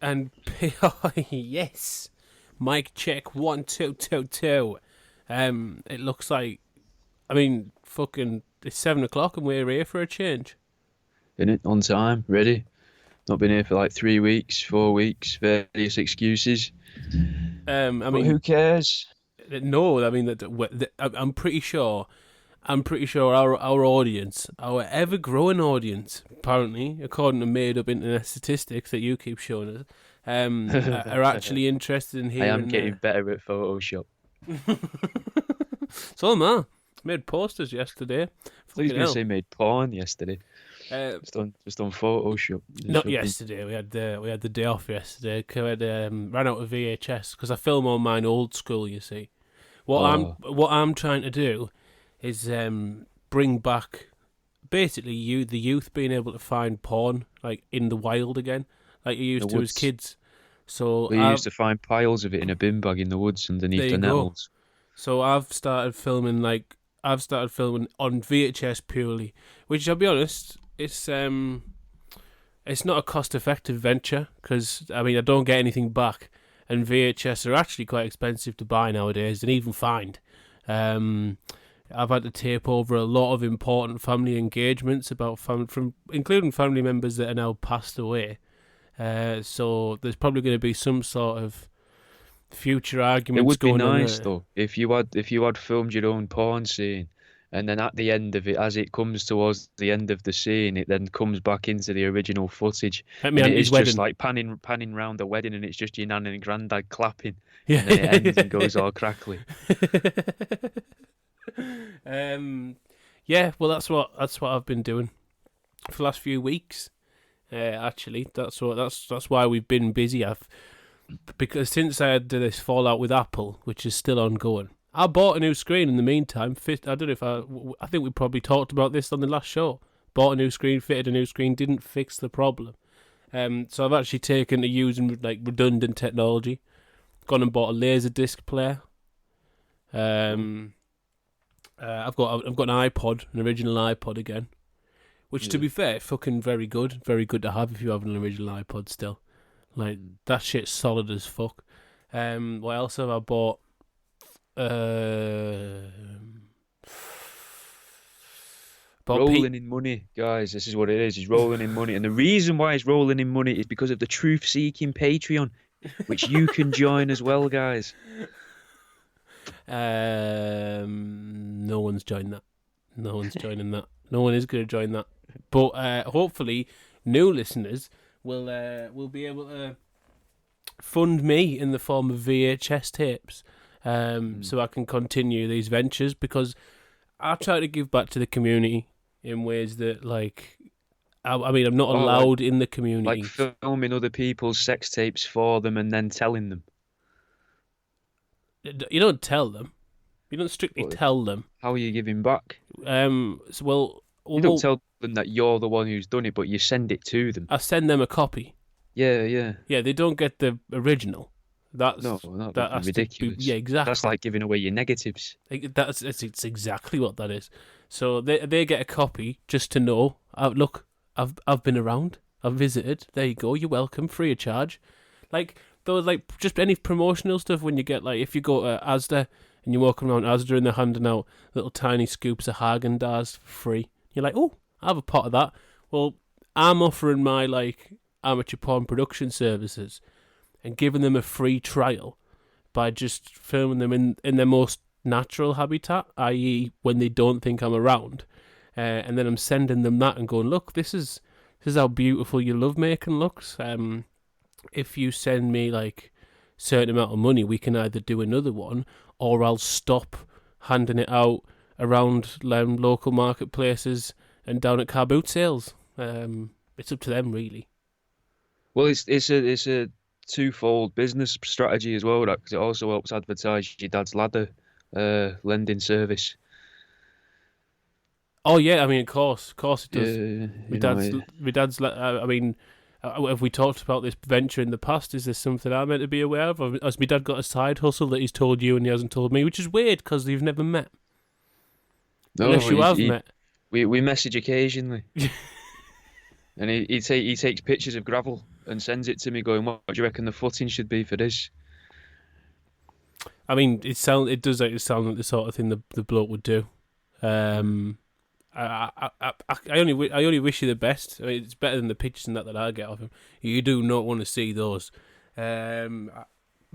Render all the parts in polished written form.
And yes, mic check 1 2 2 2. It looks like, fucking, it's 7 o'clock and we're here for a change. In it, on time, ready. Not been here for like 3 weeks, 4 weeks, various excuses. Um, I But mean, who cares? no, I mean I'm pretty sure. I'm pretty sure our audience, our ever growing audience, apparently, according to made up internet statistics that you keep showing us, are I actually interested in am hearing. getting better at Photoshop. So am I. Made posters yesterday. I was Fucking going to hell. say made porn yesterday. Uh, Just on Photoshop. Just Not fucking. yesterday. We had the day off yesterday. 'Cause I ran out of VHS because I film on mine old school. You see, Oh, what I'm trying to do is bring back basically the youth being able to find porn like in the wild again, like you the used to as woods. kids. So We used to find piles of it in a bin bag in the woods there underneath you the go. nettles. So I've started filming on VHS purely, which I'll be honest, it's not a cost effective venture because I don't get anything back, and VHS are actually quite expensive to buy nowadays and even find. Um, I've had to tape over a lot of important family engagements about from including family members that are now passed away. So there's probably going to be some sort of future It arguments would be going on nice there. though if you had filmed your own porn scene, and then at the end of it, as it comes towards the end of the scene, it then comes back into the original footage, At my and it auntie's is just wedding. like panning round the wedding, and it's just your nan and granddad clapping, Yeah. and then it ends and goes all crackly. um, yeah. Well, that's what I've been doing for the last few weeks. Actually, that's why we've been busy. Because since I had this fallout with Apple, which is still ongoing, I bought a new screen in the meantime. I don't know if I think we probably talked about this on the last show. Bought a new screen, fitted a new screen, didn't fix the problem. So I've actually taken to using like redundant technology. Gone and bought a laser disc player. I've got an iPod, an original iPod again, which to Yeah. be fair, fucking very good to have if you have an original iPod still. Like that shit's solid as fuck. What else have I bought? Uh, bought Pete. Rolling in money, guys. This is what it is. He's rolling in money, and the reason why he's rolling in money is because of the truth-seeking Patreon, which you can join as well, guys. No one's joined that. No one's joining that. No one is going to join that. But hopefully, new listeners will be able to fund me in the form of VHS tapes, so I can continue these ventures because I try to give back to the community in ways that, like, I'm not Oh, allowed in the like community. filming other people's sex tapes for them and then telling them. You don't tell them. You don't strictly What, tell them. how are you giving back? Well, You don't tell them that you're the one who's done it, but you send it to them. I send them a copy. Yeah, yeah. Yeah, they don't get the original. No, That's no, that that'd be has to be. ridiculous. Yeah, That's exactly. like giving away your negatives. It's exactly what that is. So they get a copy just to know. Look, I've been around. I've visited. There you go. You're welcome, free of charge. Like those, like just any promotional stuff. When you get like, if you go to Asda and you're walking around Asda and they're handing out little tiny scoops of Haagen-Dazs for free. You're like, oh, I have a pot of that. Well, I'm offering my like amateur porn production services and giving them a free trial by just filming them in their most natural habitat, i.e., when they don't think I'm around, and then I'm sending them that and going, look, this is how beautiful your lovemaking looks. If you send me like a certain amount of money, we can either do another one, or I'll stop handing it out around local marketplaces and down at car boot sales. It's up to them, really. Well, it's a twofold business strategy as well, because it also helps advertise your dad's ladder lending service. Oh yeah, of course it does. Yeah, My dad's, my dad's. Have we talked about this venture in the past? Is this something I'm meant to be aware of? Or has my dad got a side hustle that he's told you and he hasn't told me? Which is weird because you've never met, no, unless you have met. we message occasionally, and he takes pictures of gravel. and sends it to me, going, "What do you reckon the footing should be for this?" I mean, it does like it sound like the sort of thing the bloke would do. I only wish you the best. I mean, it's better than the pictures and that I get of him. You do not want to see those. But I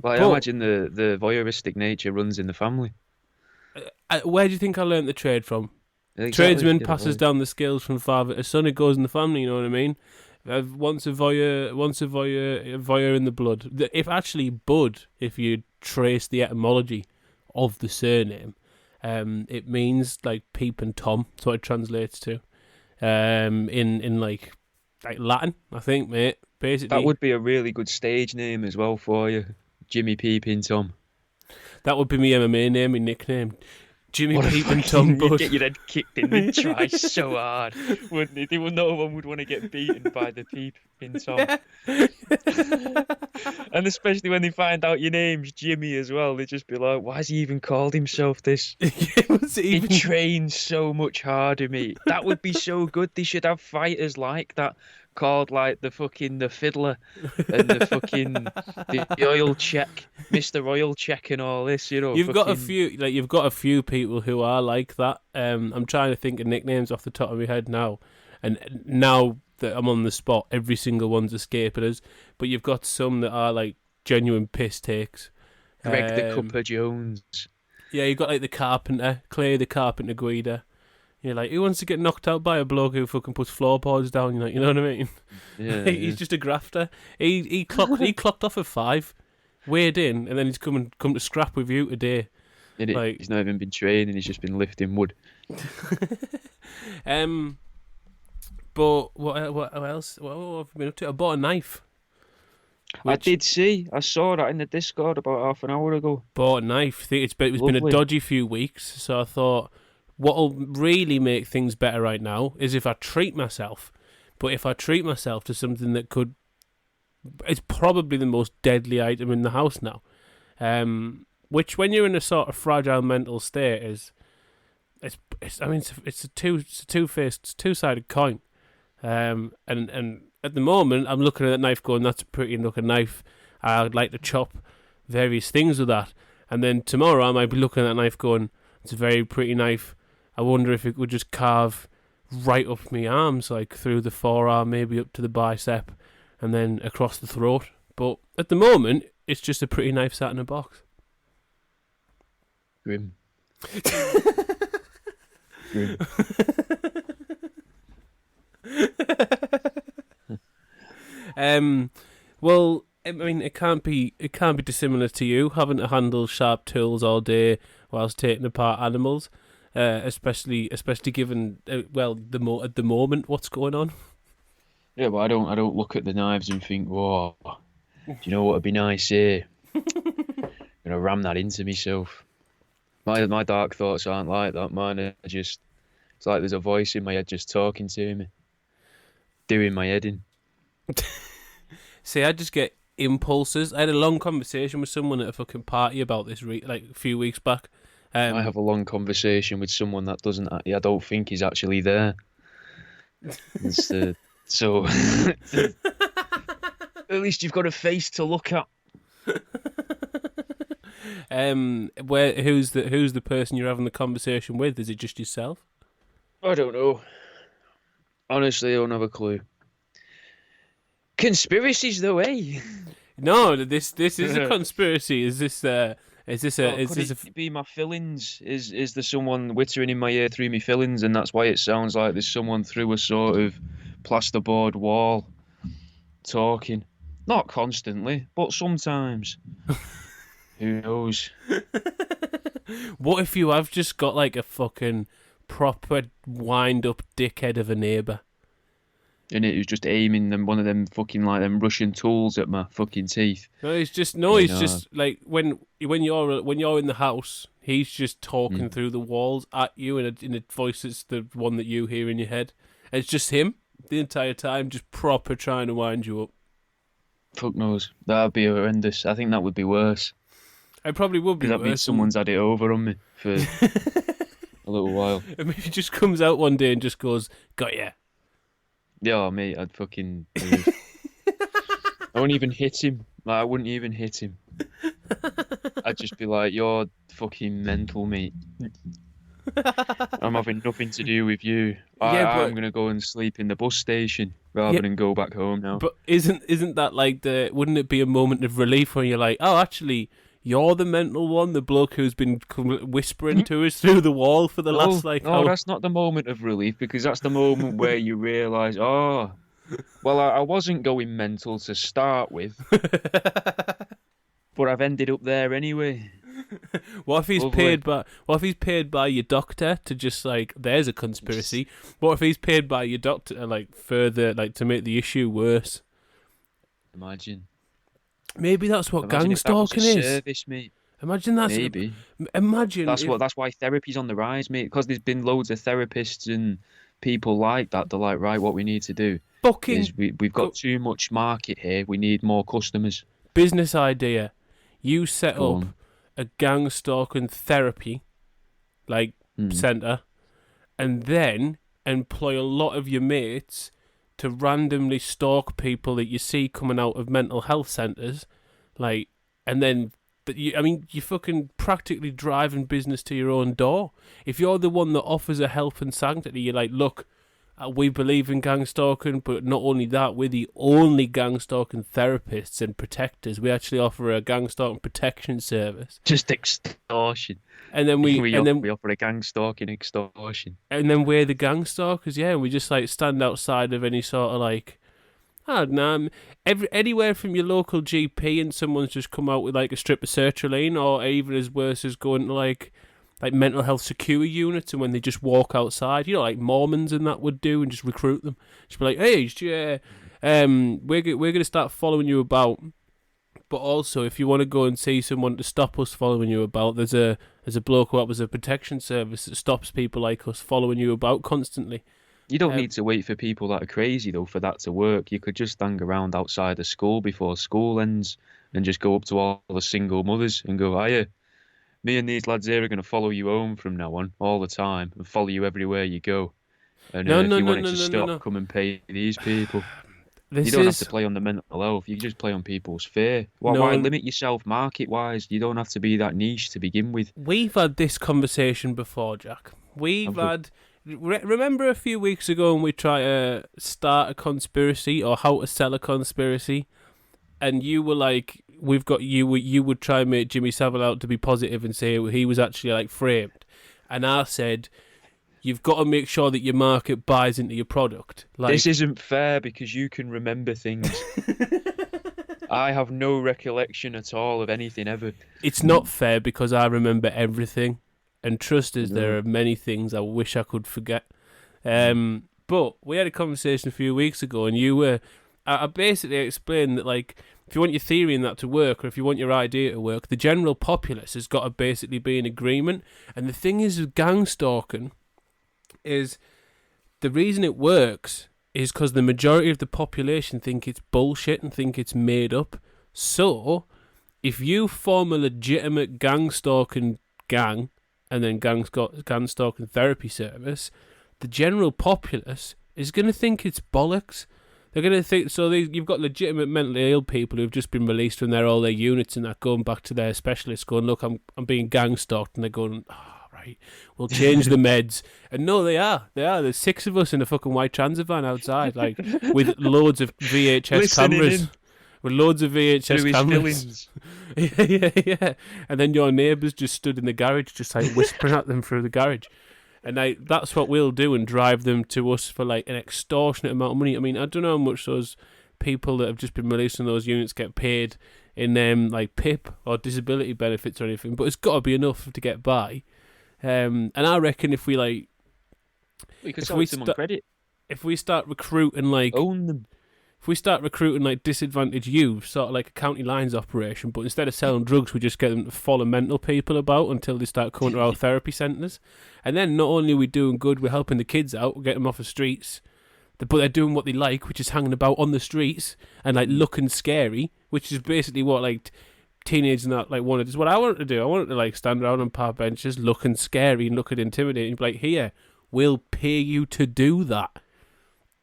But imagine the voyeuristic nature runs in the family. where do you think I learnt the trade from? Exactly. Tradesman Yeah, passes down the skills from father to son. It goes in the family. You know what I mean? Once a voyeur in the blood. If actually Bud, if you trace the etymology of the surname, it means like Peeping Tom. That's what it translates to. In like Latin, I think, mate. Basically, that would be a really good stage name as well for you, Jimmy Peeping Tom. that would be my MMA name, my nickname, Jimmy What a Peeping fucking, Tom you'd Bud. get your head kicked in the try so hard, wouldn't it? No one would want to get beaten by the Peeping Tom. And especially when they find out your name's Jimmy as well, they just be like, why has he even called himself this? He trains so much harder, mate. That would be so good. They should have fighters like that, called like the fiddler and the oil check, Mr. Oil Check and all this, you know. You've got a few people who are like that. I'm trying to think of nicknames off the top of my head now, and now that I'm on the spot, every single one's escaping us. But you've got some that are like genuine piss takes. Greg the Cuppa Jones. Yeah, you've got like the Carpenter, Clay the Carpenter Guida. You're like, who wants to get knocked out by a bloke who fucking puts floorboards down? You're like, you know what I mean? Yeah, He's just a grafter. He clocked off at 5, weighed in, and then he's come to scrap with you today. Like, he's not even been training. He's just been lifting wood. But what else? What have I been up to? I bought a knife. I did see. I saw that in the Discord about half an hour ago. Bought a knife. I think it's been a Lovely. dodgy few weeks, so I thought what'll really make things better right now is if I treat myself. But if I treat myself to something that could, it's probably the most deadly item in the house now. Which, when you're in a sort of fragile mental state, it's a two-sided coin. And at the moment, I'm looking at that knife going, that's a pretty looking knife. I'd like to chop various things with that. And then tomorrow, I might be looking at that knife going, it's a very pretty knife. I wonder if it would just carve right up my arms, like through the forearm, maybe up to the bicep, and then across the throat. But at the moment, it's just a pretty knife sat in a box. Grim. Grim. Well, I mean, it can't be dissimilar to you having to handle sharp tools all day whilst taking apart animals, especially given at the moment what's going on. Yeah, but I don't look at the knives and think, whoa, do you know what would be nice here? Gonna ram that into myself. My dark thoughts aren't like that. Mine are just, it's like there's a voice in my head just talking to me, doing my head in. See, I just get impulses. I had a long conversation with someone at a fucking party about this like a few weeks back. I have a long conversation with someone that I don't think is actually there. So at least you've got a face to look at. Who's the person you're having the conversation with? Is it just yourself? I don't know. Honestly, I don't have a clue. Conspiracies, though, eh? No, this is a conspiracy. Is this be my fillings? Is there someone whittering in my ear through my fillings, and that's why it sounds like there's someone through a sort of plasterboard wall talking? Not constantly, but sometimes. Who knows? What if you have just got like a fucking proper wind-up dickhead of a neighbour? And it was just aiming one of them fucking like them Russian tools at my fucking teeth. No, he's just like when you're in the house, he's just talking through the walls at you in a voice that's the one that you hear in your head. And it's just him the entire time, just proper trying to wind you up. Fuck knows. That'd be horrendous. I think that would be worse. It probably would be worse. That means someone's had it over on me for a little while. And maybe he just comes out one day and just goes, "Got ya." Yeah, mate, I'd fucking I wouldn't even hit him. Like, I wouldn't even hit him. I'd just be like, "You're fucking mental, mate. I'm having nothing to do with you. Yeah, I'm but gonna go and sleep in the bus station yeah, rather than go back home now." but isn't that like the? Wouldn't it be a moment of relief when you're like, oh, actually, you're the mental one, the bloke who's been whispering to us through the wall for the No, last like no, how? that's not the moment of relief because that's the moment where you realise, oh, well, I wasn't going mental to start with, but I've ended up there anyway. What if he's Lovely. paid by? What if he's paid by your doctor to just like? There's a conspiracy. What if he's paid by your doctor to, like further like to make the issue worse? Imagine. Maybe that's what Imagine gang if that was a stalking is. service, mate. Imagine that's. Maybe. Imagine if That's why therapy's on the rise, mate. Because there's been loads of therapists and people like that. They're like, right, what we need to do fucking is we've got too much market here. We need more customers. business idea. You set Go up on. a gang stalking therapy like Hmm. center, and then employ a lot of your mates to randomly stalk people that you see coming out of mental health centers, like, and then. I mean, you're fucking practically driving business to your own door. If you're the one that offers a health and sanctity, you're like, look, we believe in gang stalking, but not only that, we're the only gang stalking therapists and protectors. We actually offer a gang stalking protection service, Just extortion. and then we We and offer, then we offer a gang stalking extortion. and then we're the gang stalkers. Yeah, and we just like stand outside of any sort of like. I don't know, anywhere from your local GP and someone's just come out with like a strip of sertraline, or even as worse as going to like mental health secure units, and when they just walk outside, you know, like Mormons and that would do, and just recruit them. Just be like, hey, yeah, we're gonna start following you about, but also if you want to go and see someone to stop us following you about, there's a bloke who offers a protection service that stops people like us following you about constantly. You don't Um, need to wait for people that are crazy though for that to work. You could just hang around outside the school before school ends and just go up to all the single mothers and go, hiya, me and these lads here are going to follow you home from now on all the time and follow you everywhere you go. And no, if no, you no, wanted no, to no, no, stop, no. come and pay these people. You This don't have to is play on the mental health. You can just play on people's fear. Why no. limit yourself market-wise? You don't have to be that niche to begin with. We've had this conversation before, Jack. We've Have we? had. Remember a few weeks ago when we tried to start a conspiracy or how to sell a conspiracy, and you were like, "We've got you." You would try and make Jimmy Savile out to be positive and say he was actually like framed, and I said, "You've got to make sure that your market buys into your product." This Like, isn't fair because you can remember things. I have no recollection at all of anything ever. it's not fair because I remember everything, and trust us, there No. are many things I wish I could forget. Mm. But we had a conversation a few weeks ago, and you were. I basically explained that, like, if you want your theory in that to work, or if you want your idea to work, the general populace has got to basically be in agreement. And the thing is with gang stalking, is the reason it works is because the majority of the population think it's bullshit and think it's made up. So, if you form a legitimate gang stalking gang and then gang stalking therapy service, the general populace is going to think it's bollocks. They're going to think so. You've got legitimate mentally ill people who've just been released from all their units and that, going back to their specialists, going, "Look, I'm being gang stalked," and they're going, "Oh, right, we'll change the meds." And no, they are. There's 6 of us in a fucking white transit van outside, like with loads of VHS Listening cameras. in With loads of through VHS his cameras. feelings. Yeah. And then your neighbours just stood in the garage, just like whispering at them through the garage. And that's what we'll do and drive them to us for like an extortionate amount of money. I mean, I don't know how much those people that have just been released from those units get paid in like PIP or disability benefits or anything, but it's got to be enough to get by. And I reckon if we like, You can if sell we it to them on credit. if we start recruiting like Own them. if we start recruiting like disadvantaged youth, sort of like a county lines operation, but instead of selling drugs, we just get them to follow mental people about until they start coming to our therapy centres. And then not only are we doing good, we're helping the kids out, we're getting them off the streets, but they're doing what they like, which is hanging about on the streets and like looking scary, which is basically what like teenagers and that like wanted. Is what I wanted to do. I wanted to like stand around on park benches looking scary and looking intimidating. Be like, here, we'll pay you to do that.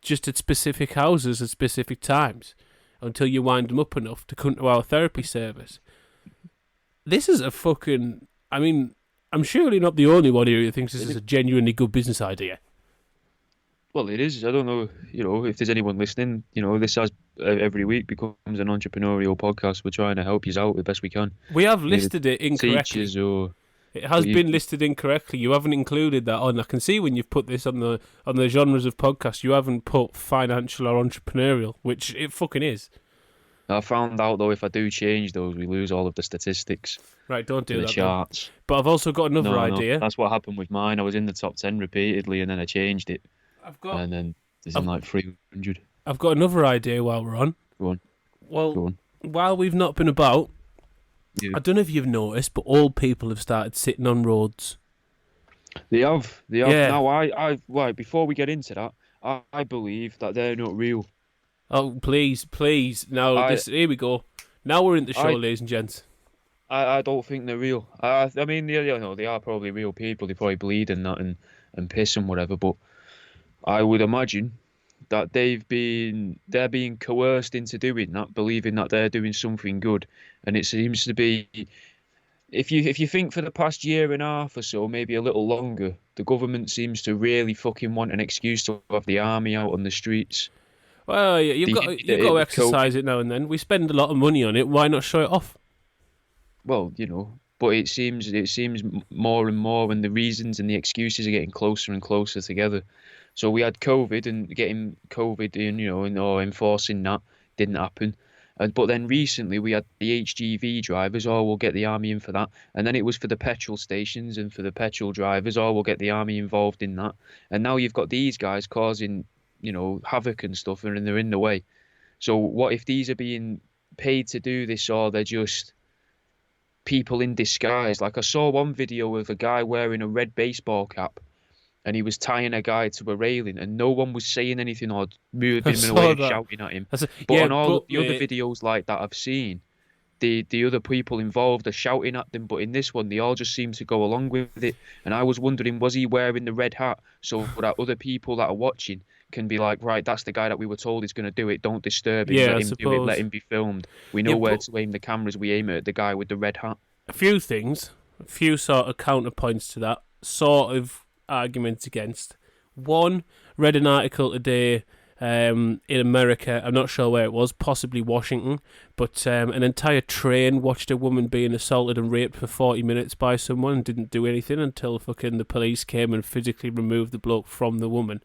Just at specific houses at specific times. until you wind them up enough to come to our therapy service. This is a fucking... I mean, I'm surely not the only one here who thinks this is a genuinely good business idea. Well, it is. I don't know, if there's anyone listening, this has every week becomes an entrepreneurial podcast. We're trying to help you out the best we can. We have listed it incorrectly. Teachers or... It has been listed incorrectly. You haven't included that on. I can see when you've put this on the genres of podcast, you haven't put financial or entrepreneurial, which it fucking is. I found out, though, if I do change those, we lose all of the statistics. Right, don't do that. The charts. Then. But I've also got another idea. No, that's what happened with mine. I was in the top 10 repeatedly, and then I changed it. And then there's like 300. I've got another idea while we're on. Go on. Well, Go on. While we've not been about, yeah. I don't know if you've noticed, but old people have started sitting on roads. They have. Yeah. Now, before we get into that, I believe that they're not real. Oh, please. Now, here we go. Now we're in the show, ladies and gents. I don't think they're real. I mean, they are probably real people. They probably bleed and that and piss and whatever, but I would imagine that they're being coerced into doing that, believing that they're doing something good. And it seems to be, if you think for the past year and a half or so, maybe a little longer, the government seems to really fucking want an excuse to have the army out on the streets. Well, yeah, you've got to exercise it now and then. We spend a lot of money on it. Why not show it off? Well, but it seems more and more, and the reasons and the excuses are getting closer and closer together. So we had COVID, and getting COVID in, or enforcing that didn't happen. But then recently we had the HGV drivers, we'll get the army in for that. And then it was for the petrol stations and for the petrol drivers, we'll get the army involved in that. And now you've got these guys causing, havoc and stuff, and they're in the way. So what if these are being paid to do this, or they're just people in disguise? Like I saw one video of a guy wearing a red baseball cap, and he was tying a guy to a railing, and no one was saying anything or moving him away, shouting at him. On all the other videos like that I've seen, the other people involved are shouting at them, but in this one, they all just seem to go along with it. And I was wondering, was he wearing the red hat so that other people that are watching can be like, right, that's the guy that we were told is going to do it. Don't disturb him. Let him do it. Let him be filmed. We know where to aim the cameras. We aim it at the guy with the red hat. A few things, a few sort of counterpoints to that, sort of arguments against. One, read an article today in America, I'm not sure where it was, possibly Washington, but an entire train watched a woman being assaulted and raped for 40 minutes by someone and didn't do anything until fucking the police came and physically removed the bloke from the woman.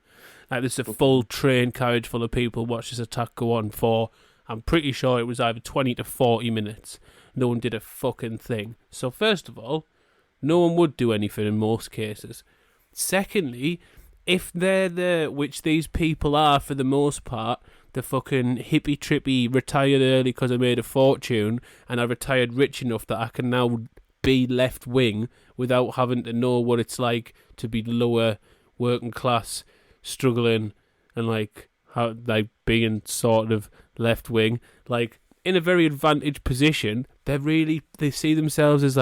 Like, there's a full train carriage full of people watched this attack go on for, I'm pretty sure it was either 20 to 40 minutes. No one did a fucking thing. So first of all, no one would do anything in most cases. Secondly, if they're which these people are for the most part, the fucking hippy-trippy, retired early because I made a fortune and I retired rich enough that I can now be left-wing without having to know what it's like to be lower, working class, struggling, and how being sort of left-wing, in a very advantaged position. They see themselves as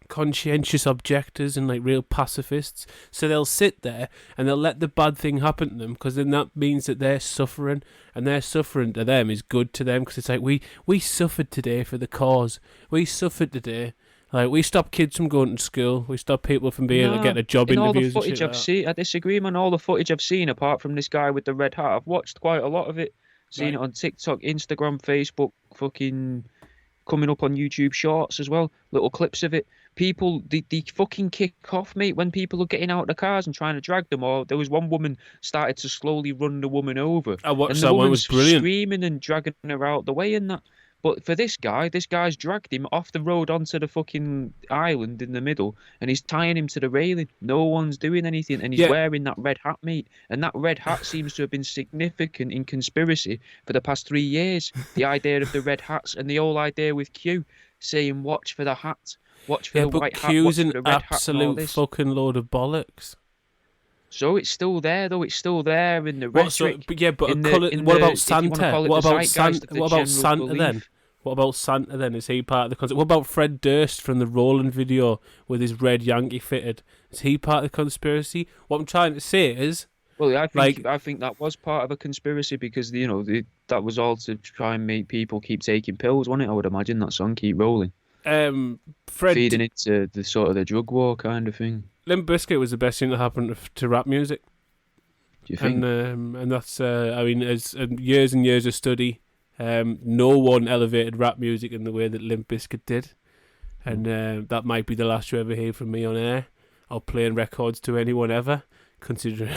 conscientious objectors and real pacifists, so they'll sit there and they'll let the bad thing happen to them, because then that means that they're suffering, and their suffering to them is good to them, because it's we suffered today for the cause. We suffered today. We stopped kids from going to school. We stopped people from being able to get a job interviews. All the footage I've seen, I disagree, man. All the footage I've seen, apart from this guy with the red hat, I've watched quite a lot of it. Seen it on TikTok, Instagram, Facebook, fucking coming up on YouTube Shorts as well. Little clips of it. People, they fucking kick off, mate, when people are getting out of the cars and trying to drag them. Or there was one woman started to slowly run the woman over. I watched that one. It was brilliant. Screaming and dragging her out the way and that. But for this guy's dragged him off the road onto the fucking island in the middle, and he's tying him to the railing. No one's doing anything, and he's wearing that red hat, mate. And that red hat seems to have been significant in conspiracy for the past 3 years. The idea of the red hats, and the whole idea with Q saying, watch for the hat, watch for the white hat, watch for the red hat. Absolute fucking load of bollocks. So it's still there, though. It's still there in the rhetoric. What about Santa? What about Santa then? What about Santa then? Is he part of the conspiracy? What about Fred Durst from the Roland video with his red Yankee fitted? Is he part of the conspiracy? What I'm trying to say is, Well, Like, I think that was part of a conspiracy because that was all to try and make people keep taking pills, wasn't it? I would imagine that song keep rolling, Fred feeding into the sort of the drug war kind of thing. Limp Bizkit was the best thing that happened to rap music. Do you think? And that's I mean, as years and years of study, no one elevated rap music in the way that Limp Bizkit did, and that might be the last you ever hear from me on air or playing records to anyone ever, considering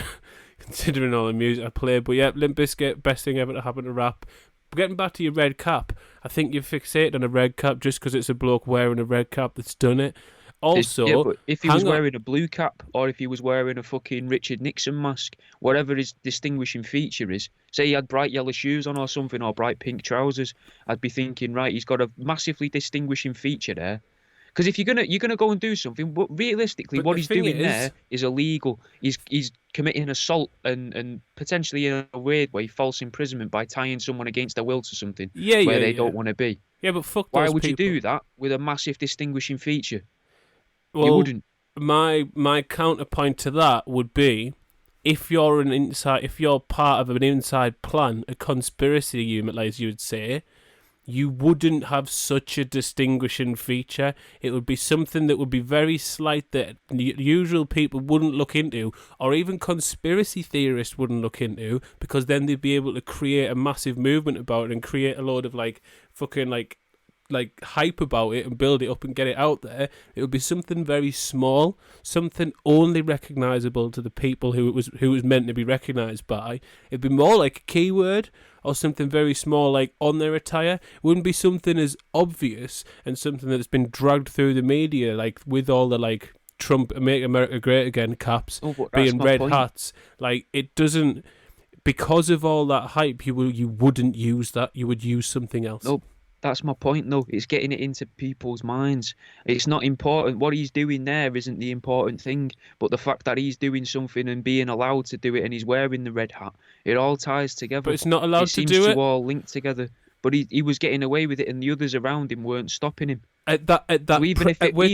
all the music I play. But yeah, Limp Bizkit, best thing ever to happen to rap. Getting back to your red cap, I think you're fixated on a red cap just because it's a bloke wearing a red cap that's done it. Also, Yeah, but if he was hang on. wearing a blue cap or if he was wearing a fucking Richard Nixon mask, whatever his distinguishing feature is, say he had bright yellow shoes on or something or bright pink trousers, I'd be thinking, right, he's got a massively distinguishing feature there. Because if you're gonna go and do something, but realistically, But what the he's thing doing is, there is illegal. He's committing assault and potentially in a weird way false imprisonment by tying someone against their will to something yeah, where yeah, they yeah, don't want to be. yeah, but fuck Why those would you people. do that with a massive distinguishing feature? You Well, wouldn't. my counterpoint to that would be, if you're part of an inside plan, a conspiracy unit, as you would say, you wouldn't have such a distinguishing feature. It would be something that would be very slight that usual people wouldn't look into, or even conspiracy theorists wouldn't look into, because then they'd be able to create a massive movement about it and create a load of fucking hype about it and build it up and get it out there. It would be something very small, something only recognisable to the people who it was meant to be recognised by. It'd be more like a keyword or something very small, like on their attire. It wouldn't be something as obvious and something that's been dragged through the media, like with all the Trump Make America Great Again caps being red hats. Like, it doesn't, because of all that hype, you wouldn't use that. You would use something else. No, that's my point, though. It's getting it into people's minds. It's not important. What he's doing there isn't the important thing, but the fact that he's doing something and being allowed to do it and he's wearing the red hat, it all ties together. But it's not allowed to seems do to it. all link together. But he was getting away with it, and the others around him weren't stopping him. At that So even if that was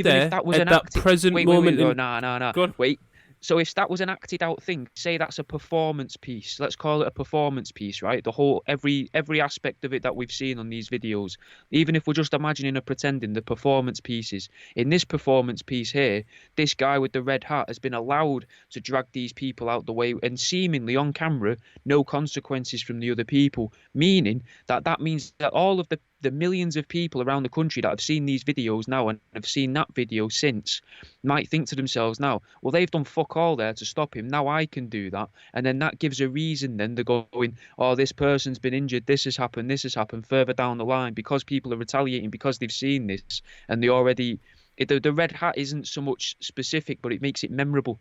at an that acted, present wait, moment, wait, no. Go on. Wait. So if that was an acted out thing, say that's a performance piece. Let's call it a performance piece, right? The whole every aspect of it that we've seen on these videos, even if we're just imagining or pretending the performance pieces. In this performance piece here, this guy with the red hat has been allowed to drag these people out the way and seemingly on camera, no consequences from the other people, meaning that means that all of the millions of people around the country that have seen these videos now and have seen that video since might think to themselves now, well, they've done fuck all there to stop him. Now I can do that. And then that gives a reason then they're going, oh, this person's been injured. This has happened further down the line because people are retaliating because they've seen this and they already, the red hat isn't so much specific, but it makes it memorable.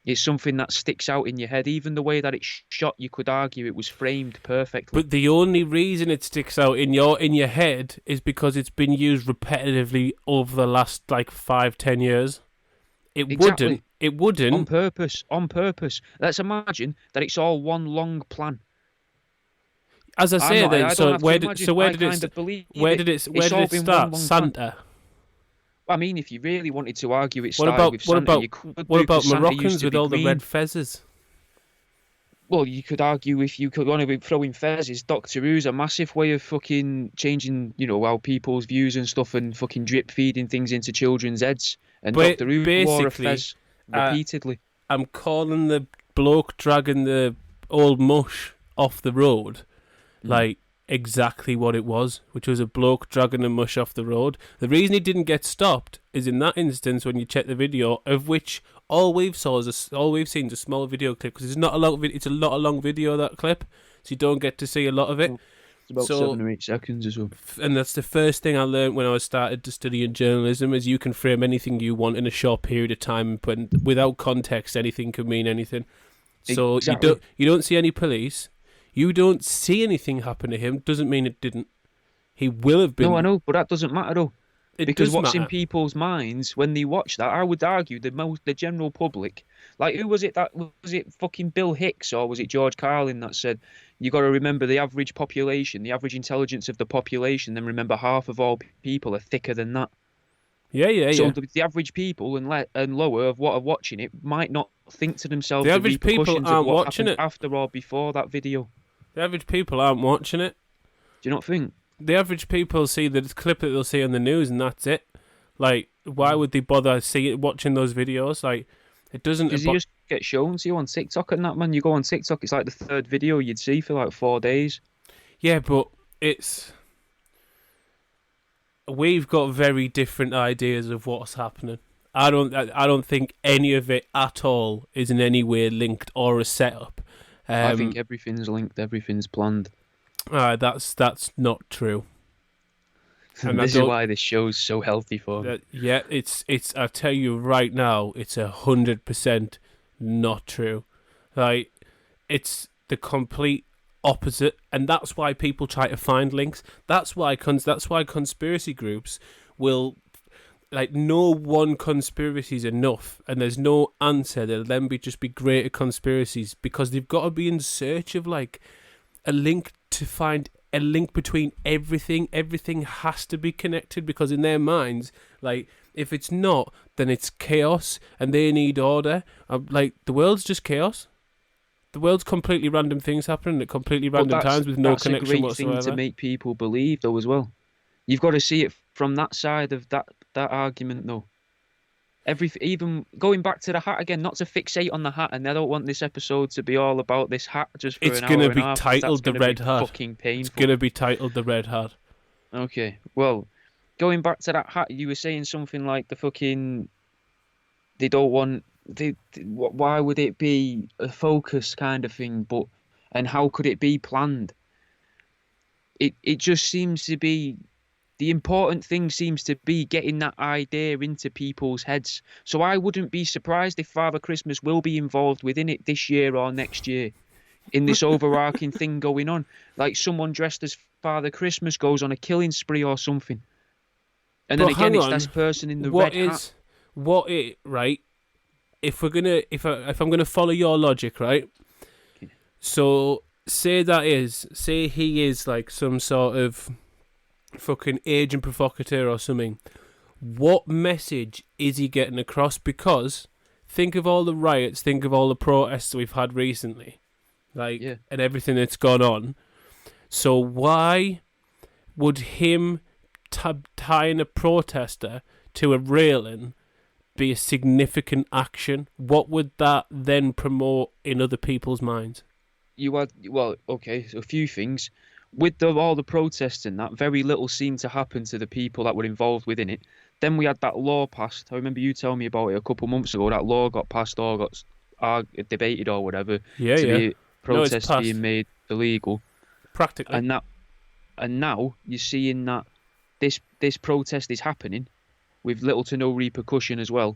It's something that sticks out in your head. Even the way that it's shot, you could argue it was framed perfectly. But the only reason it sticks out in your head is because it's been used repetitively over the last 5-10 years. Exactly. It wouldn't. On purpose. Let's imagine that it's all one long plan. As I say, where did it start? Santa. Plan. I mean, if you really wanted to argue it What started with Santa, you could. What about Moroccans with all the red fezzes? Well, you could argue if you could want to be throwing fezzes, Doctor Who's a massive way of fucking changing, how people's views and stuff and fucking drip feeding things into children's heads. And Doctor Who wore a fez repeatedly. I'm calling the bloke dragging the old mush off the road exactly what it was, which was a bloke dragging the mush off the road. The reason he didn't get stopped is in that instance when you check the video, of which all we've seen is a small video clip, because it's not a long it's a long video, that clip, so you don't get to see a lot of it. It's about 7 or 8 seconds or so. And that's the first thing I learned when I started to study in journalism, is you can frame anything you want in a short period of time, but without context anything can mean anything. So exactly. You don't see any police. You don't see anything happen to him, doesn't mean it didn't. He will have been. No, I know, but that doesn't matter though. Because what's in people's minds when they watch that, I would argue the general public, who was it fucking Bill Hicks or was it George Carlin that said, you got to remember the average population, the average intelligence of the population, then remember half of all people are thicker than that. Yeah, yeah, So yeah. the average people and lower of what are watching it might not think to The themselves the average people repercussions of aren't what watching happened it. after or before that video. The average people aren't watching it. Do you not think? The average people see the clip that they'll see on the news, and that's it. Like, why would they bother watching those videos? Like, it doesn't. Because you just get shown to you on TikTok and that, man. You go on TikTok, it's like the third video you'd see for like 4 days. Yeah, but it's we've got very different ideas of what's happening. I don't think any of it at all is in any way linked or a setup. I think everything's linked, everything's planned. That's not true. And this is why this show's so healthy for me. Yeah, it's. I tell you right now, it's 100% not true. Like, it's the complete opposite, and that's why people try to find links. That's why conspiracy groups will, like, no one conspiracy is enough, and there's no answer. There'll then just be greater conspiracies because they've got to be in search of like a link to find a link between everything. Everything has to be connected because in their minds, like, if it's not, then it's chaos, and they need order. Like, the world's just chaos. The world's completely random things happening at completely random times with no connection whatsoever. That's a great thing to make people believe, though, as well. You've got to see it from that side of that argument, though. Even going back to the hat again, not to fixate on the hat, and I don't want this episode to be all about this hat just for an hour and a half. It's going to be titled The Red Hat. Fucking painful. It's going to be titled The Red Hat. Okay, well, going back to that hat, you were saying something like the fucking... They don't want... why would it be a focus kind of thing? And how could it be planned? It just seems to be... The important thing seems to be getting that idea into people's heads. So I wouldn't be surprised if Father Christmas will be involved within it this year or next year in this overarching thing going on. Like someone dressed as Father Christmas goes on a killing spree or something. And then again, it's this person in the red hat. Right? If I'm gonna follow your logic, right? So say he is like some sort of fucking agent provocateur or something. What message is he getting across? Because think of all the riots, think of all the protests we've had recently, and everything that's gone on. So why would him tying a protester to a railing be a significant action? What would that then promote in other people's minds? So a few things. With all the protests and that, very little seemed to happen to the people that were involved within it. Then we had that law passed. I remember you telling me about it a couple months ago. That law got passed or got debated or whatever. Be protests being made illegal. Practically. And now you're seeing that this protest is happening with little to no repercussion as well.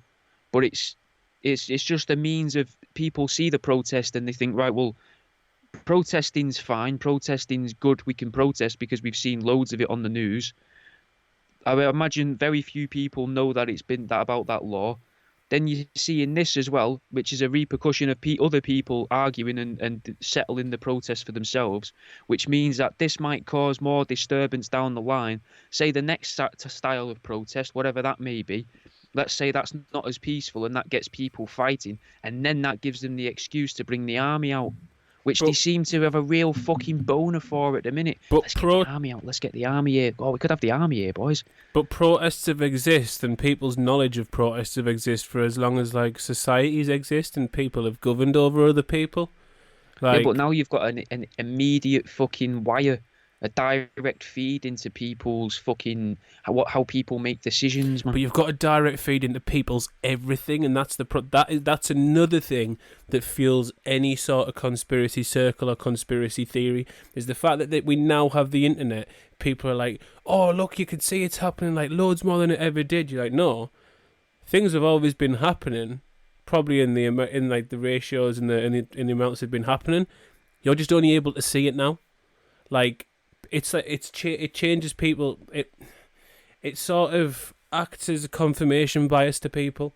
But it's just a means of people see the protest and they think, right, well, protesting's fine, protesting's good, we can protest because we've seen loads of it on the news. I imagine very few people know that it's been about that law. Then you see in this as well, which is a repercussion of other people arguing and settling the protest for themselves, which means that this might cause more disturbance down the line. Say the next style of protest, whatever that may be, let's say that's not as peaceful and that gets people fighting, and then that gives them the excuse to bring the army out. Which they seem to have a real fucking boner for at the minute. Let's get the army out. Let's get the army here. Oh, we could have the army here, boys. But protests have existed, and people's knowledge of protests have existed for as long as like societies exist, and people have governed over other people. Yeah, but now you've got an immediate fucking wire, a direct feed into people's fucking how people make decisions, man. But you've got a direct feed into people's everything, and that's that's another thing that fuels any sort of conspiracy circle or conspiracy theory, is the fact that we now have the internet. People are like, oh look, you can see it's happening like loads more than it ever did. You're like, no, things have always been happening, probably in the ratios and in the amounts that have been happening. You're just only able to see it now. Like, it changes people. It sort of acts as a confirmation bias to people,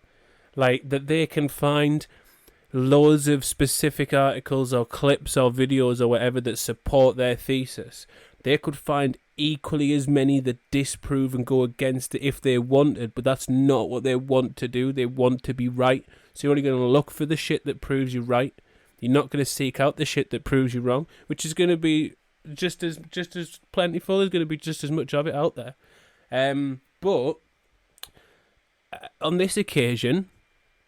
like that they can find loads of specific articles or clips or videos or whatever that support their thesis. They could find equally as many that disprove and go against it if they wanted, but that's not what they want to do. They want to be right. So you're only going to look for the shit that proves you right. You're not going to seek out the shit that proves you wrong, which is going to be just as plentiful. There's going to be just as much of it out there. But on this occasion,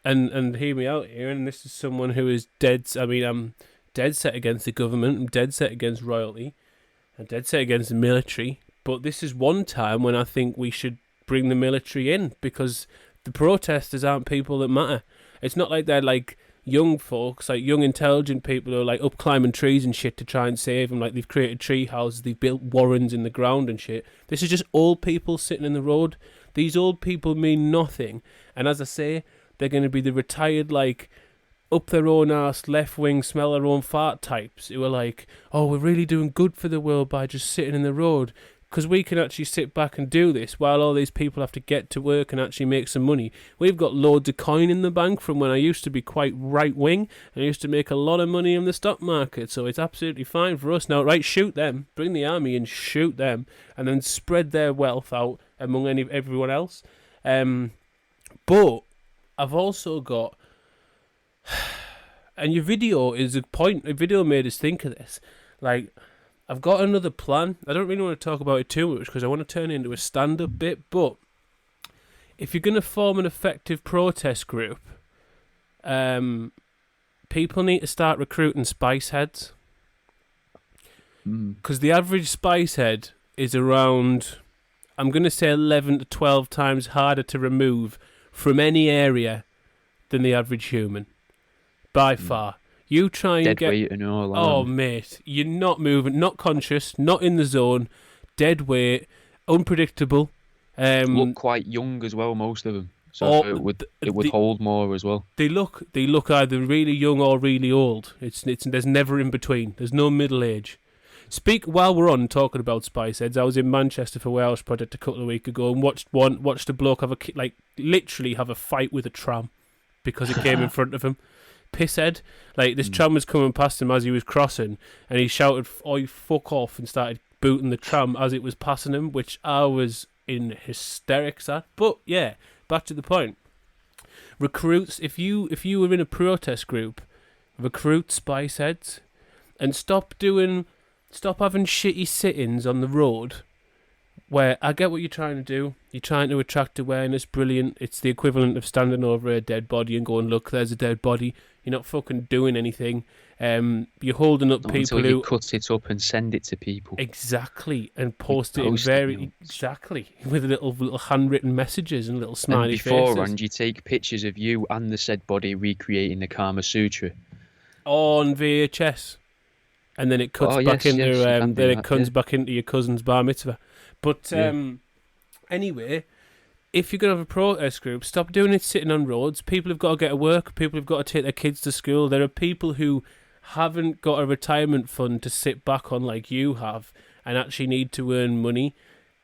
and hear me out here, and this is someone who is I'm dead set against the government, I'm dead set against royalty, I'm dead set against the military, but this is one time when I think we should bring the military in, because the protesters aren't people that matter. It's not like they're like young folks, like young intelligent people who are like up climbing trees and shit to try and save them, like they've created tree houses, they've built warrens in the ground and shit. This is just old people sitting in the road. These old people mean nothing, and as I say, they're going to be the retired, like, up their own arse, left-wing, smell their own fart types who are like, oh, we're really doing good for the world by just sitting in the road, because we can actually sit back and do this while all these people have to get to work and actually make some money. We've got loads of coin in the bank from when I used to be quite right-wing, and I used to make a lot of money in the stock market, so it's absolutely fine for us now. Right, shoot them, bring the army and shoot them, and then spread their wealth out among everyone else. But I've also got, and your video is a point. A video made us think of this. Like, I've got another plan. I don't really want to talk about it too much because I want to turn it into a stand-up bit. But if you're going to form an effective protest group, people need to start recruiting spice heads, because the average spice head is around, I'm going to say 11 to 12 times harder to remove from any area than the average human, by far. You try and dead weight and all. Oh, mate, you're not moving, not conscious, not in the zone, dead weight, unpredictable. Look quite young as well, most of them. So it would hold more as well. They look either really young or really old. It's there's never in between. There's no middle age. While we're on talking about spice heads, I was in Manchester for Welsh Project a couple of weeks ago and watched a bloke literally have a fight with a tram because it came in front of him. Pisshead. Like, this tram was coming past him as he was crossing, and he shouted, "Oi, fuck off," and started booting the tram as it was passing him, which I was in hysterics at. But yeah, back to the point. Recruits, if you were in a protest group, recruit spice heads, and stop having shitty sit-ins on the road, where I get what you're trying to do. You're trying to attract awareness, brilliant. It's the equivalent of standing over a dead body and going, look, there's a dead body. You're not fucking doing anything. You're holding up people until you who cut it up and send it to people. Exactly, and post it in exactly with little handwritten messages and little smiley faces. And beforehand, you take pictures of you and the said body recreating the Kama Sutra on VHS, and then it cuts back into your cousin's bar mitzvah. But anyway, if you're going to have a protest group, stop doing it sitting on roads. People have got to get to work. People have got to take their kids to school. There are people who haven't got a retirement fund to sit back on like you have and actually need to earn money.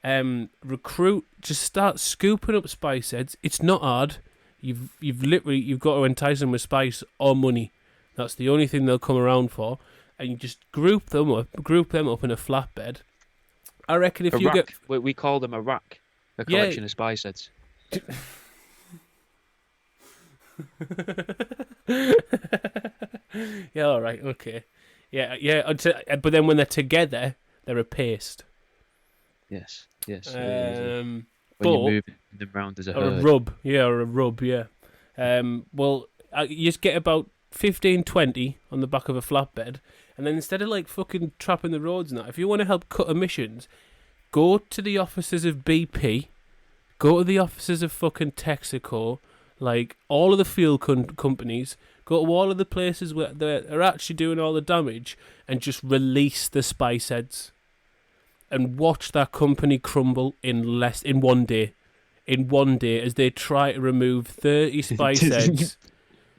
Just start scooping up spice heads. It's not hard. You've got to entice them with spice or money. That's the only thing they'll come around for. And you just group them up in a flatbed. I reckon if you get... We call them a rack. A collection of spice heads. Yeah, all right, okay. Yeah. But then when they're together, they're a paste. Yes. When you move them around as a herd. Or a rub, yeah. Well, you just get about 15, 20 on the back of a flatbed, and then instead of like fucking trapping the roads and that, if you want to help cut emissions, go to the offices of BP, go to the offices of fucking Texaco, like all of the fuel companies, go to all of the places where they're actually doing all the damage, and just release the spice heads, and watch that company crumble in 1 day. In 1 day, as they try to remove 30 spice heads.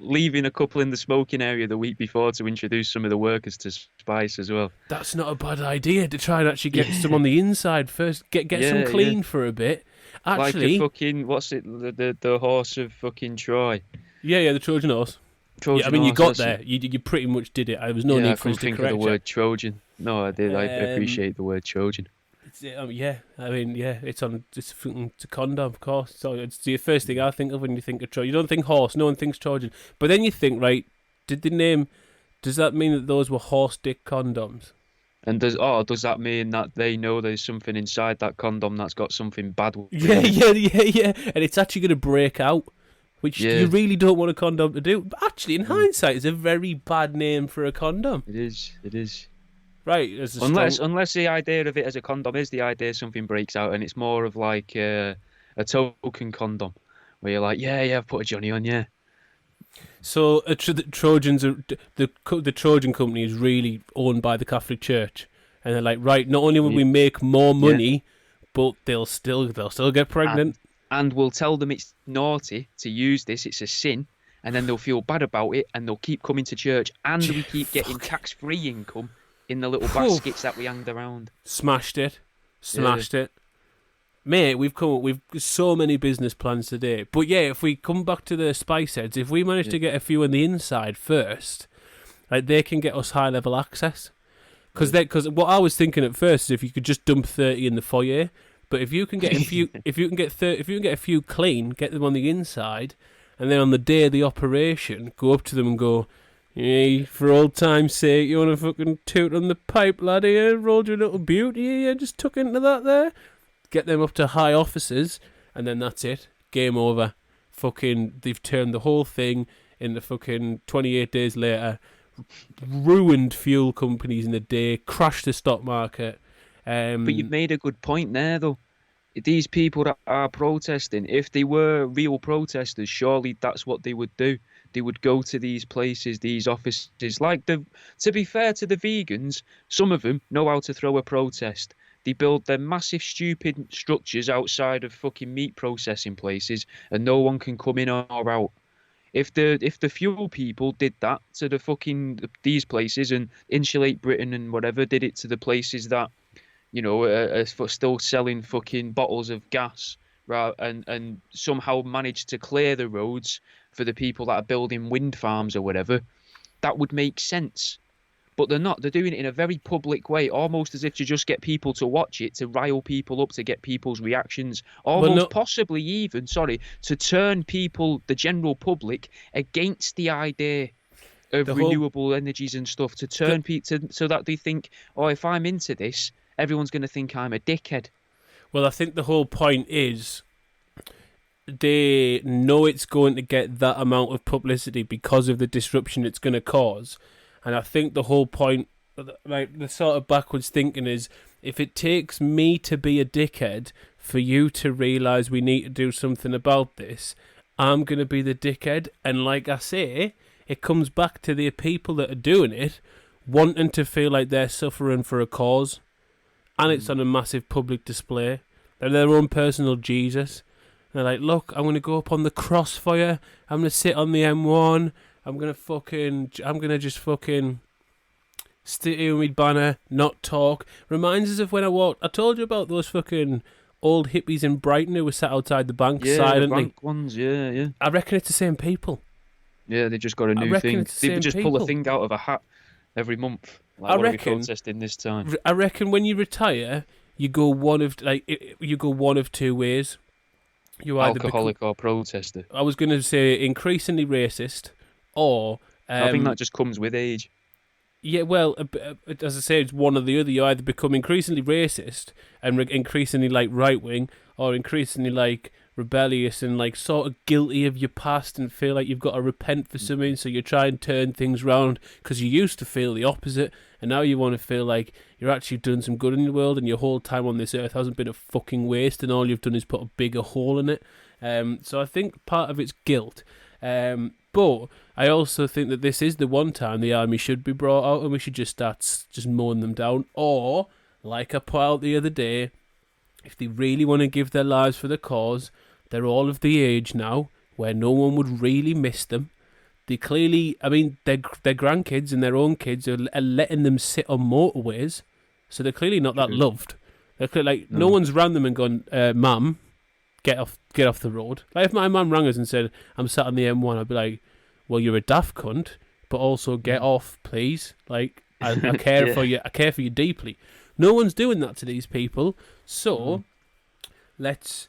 Leaving a couple in the smoking area the week before to introduce some of the workers to spice as well. That's not a bad idea, to try and actually get some on the inside first. Get some clean for a bit. Actually, like a fucking, what's it, the horse of fucking Troy. Yeah, the Trojan horse. You got there. You pretty much did it. There was no need for us to correct the word Trojan. No, I did. I appreciate the word Trojan. It's a condom, of course. So it's the first thing I think of when you think of Trojan. You don't think horse. No one thinks Trojan. But then you think, right? Does that mean that those were horse dick condoms? And does that mean that they know there's something inside that condom that's got something bad with Yeah, it? yeah. And it's actually going to break out, which Yeah. you really don't want a condom to do. But actually, in hindsight, it's a very bad name for a condom. It is. Right. Unless the idea of it as a condom is the idea something breaks out and it's more of like a token condom where you're like, yeah, I've put a Johnny on, yeah. So Trojans are the Trojan company is really owned by the Catholic Church, and they're like, right, not only will we make more money, but they'll still get pregnant, and we'll tell them it's naughty to use this, it's a sin, and then they'll feel bad about it, and they'll keep coming to church, and we keep getting tax-free income in the little baskets that we hanged around. Smashed it. Mate, we've so many business plans today. But yeah, if we come back to the spice heads, if we manage to get a few on the inside first, like they can get us high level access. Because what I was thinking at first is if you could just dump 30 in the foyer, but if you can get a few, if you can get a few clean, get them on the inside, and then on the day of the operation, go up to them and go, "Hey, for old time's sake, you want to fucking toot on the pipe, laddie? Rolled your little beauty, yeah, just took into that there." Get them up to high officers, and then that's it. Game over. Fucking, they've turned the whole thing into fucking 28 days later. Ruined fuel companies in a day. Crashed the stock market. But you've made a good point there, though. These people that are protesting, if they were real protesters, surely that's what they would do. They would go to these places, these offices. To be fair to the vegans, some of them know how to throw a protest. They build their massive, stupid structures outside of fucking meat processing places, and no one can come in or out. If the fuel people did that to the fucking these places and Insulate Britain and whatever did it to the places that, you know, are still selling fucking bottles of gas, right, and somehow managed to clear the roads for the people that are building wind farms or whatever, that would make sense. But they're not. They're doing it in a very public way, almost as if to just get people to watch it, to rile people up, to get people's reactions, possibly even, to turn people, the general public, against the idea of renewable energies and stuff, to turn people so that they think, oh, if I'm into this, everyone's going to think I'm a dickhead. Well, I think the whole point is they know it's going to get that amount of publicity because of the disruption it's going to cause. And I think the whole point, like the sort of backwards thinking is, if it takes me to be a dickhead for you to realise we need to do something about this, I'm going to be the dickhead. And like I say, it comes back to the people that are doing it wanting to feel like they're suffering for a cause. And it's on a massive public display. They're their own personal Jesus. They're like, look, I'm going to go up on the cross for you. I'm going to sit on the M1. I'm going to just fucking sit here with my banner, not talk. Reminds us of when I told you about those fucking old hippies in Brighton who were sat outside the bank silently. The bank ones, yeah. I reckon it's the same people. Yeah, they just got a new thing. They just pull a thing out of a hat every month. Like, what are we protesting this time? I reckon when you retire, you go one of two ways. You either alcoholic or protester. I was going to say increasingly racist. Or I think that just comes with age. Yeah, well, as I say, it's one or the other. You either become increasingly racist and increasingly like right wing, or increasingly like rebellious and like sort of guilty of your past and feel like you've got to repent for something. So you try and turn things around because you used to feel the opposite, and now you want to feel like you're actually done some good in the world, and your whole time on this earth hasn't been a fucking waste, and all you've done is put a bigger hole in it. So I think part of it's guilt. But I also think that this is the one time the army should be brought out and we should just start just mowing them down. Or, like I put out the other day, if they really want to give their lives for the cause, they're all of the age now where no one would really miss them. They clearly, I mean, their grandkids and their own kids are letting them sit on motorways, so they're clearly not that loved. They're clearly, no one's ran them and gone, Mum, get off the road. Like if my mum rang us and said, I'm sat on the M1, I'd be like, well, you're a daft cunt, but also get off, please. Like, I care for you. I care for you deeply. No one's doing that to these people. So let's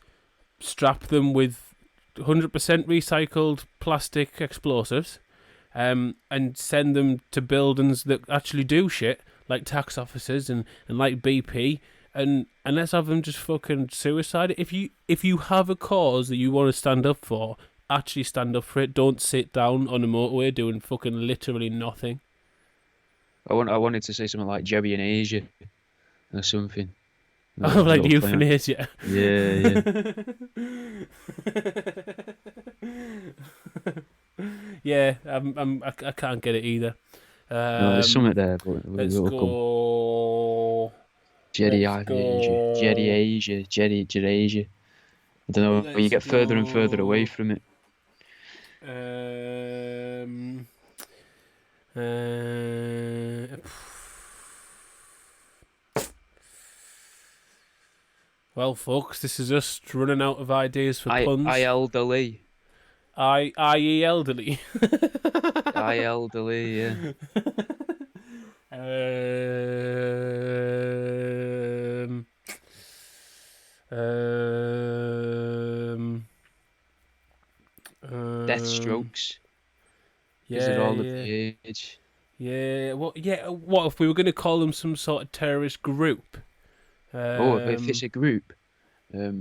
strap them with 100% recycled plastic explosives, and send them to buildings that actually do shit, like tax offices and like BP, and let's have them just fucking suicide. If you have a cause that you want to stand up for, actually stand up for it. Don't sit down on a motorway doing fucking literally nothing. I wanted to say something like Jerry in Asia or something. Oh, like the euthanasia. Yeah. Yeah, I can't get it either. No, there's something there, but let's go. Jerry Asia. I don't know. When you get further and further away from it. Well, folks, this is just running out of ideas for puns. elderly. I.e. elderly. I elderly, yeah. Death strokes. Yeah, they're all of the age. Yeah, well, yeah. What if we were going to call them some sort of terrorist group? If it's a group, I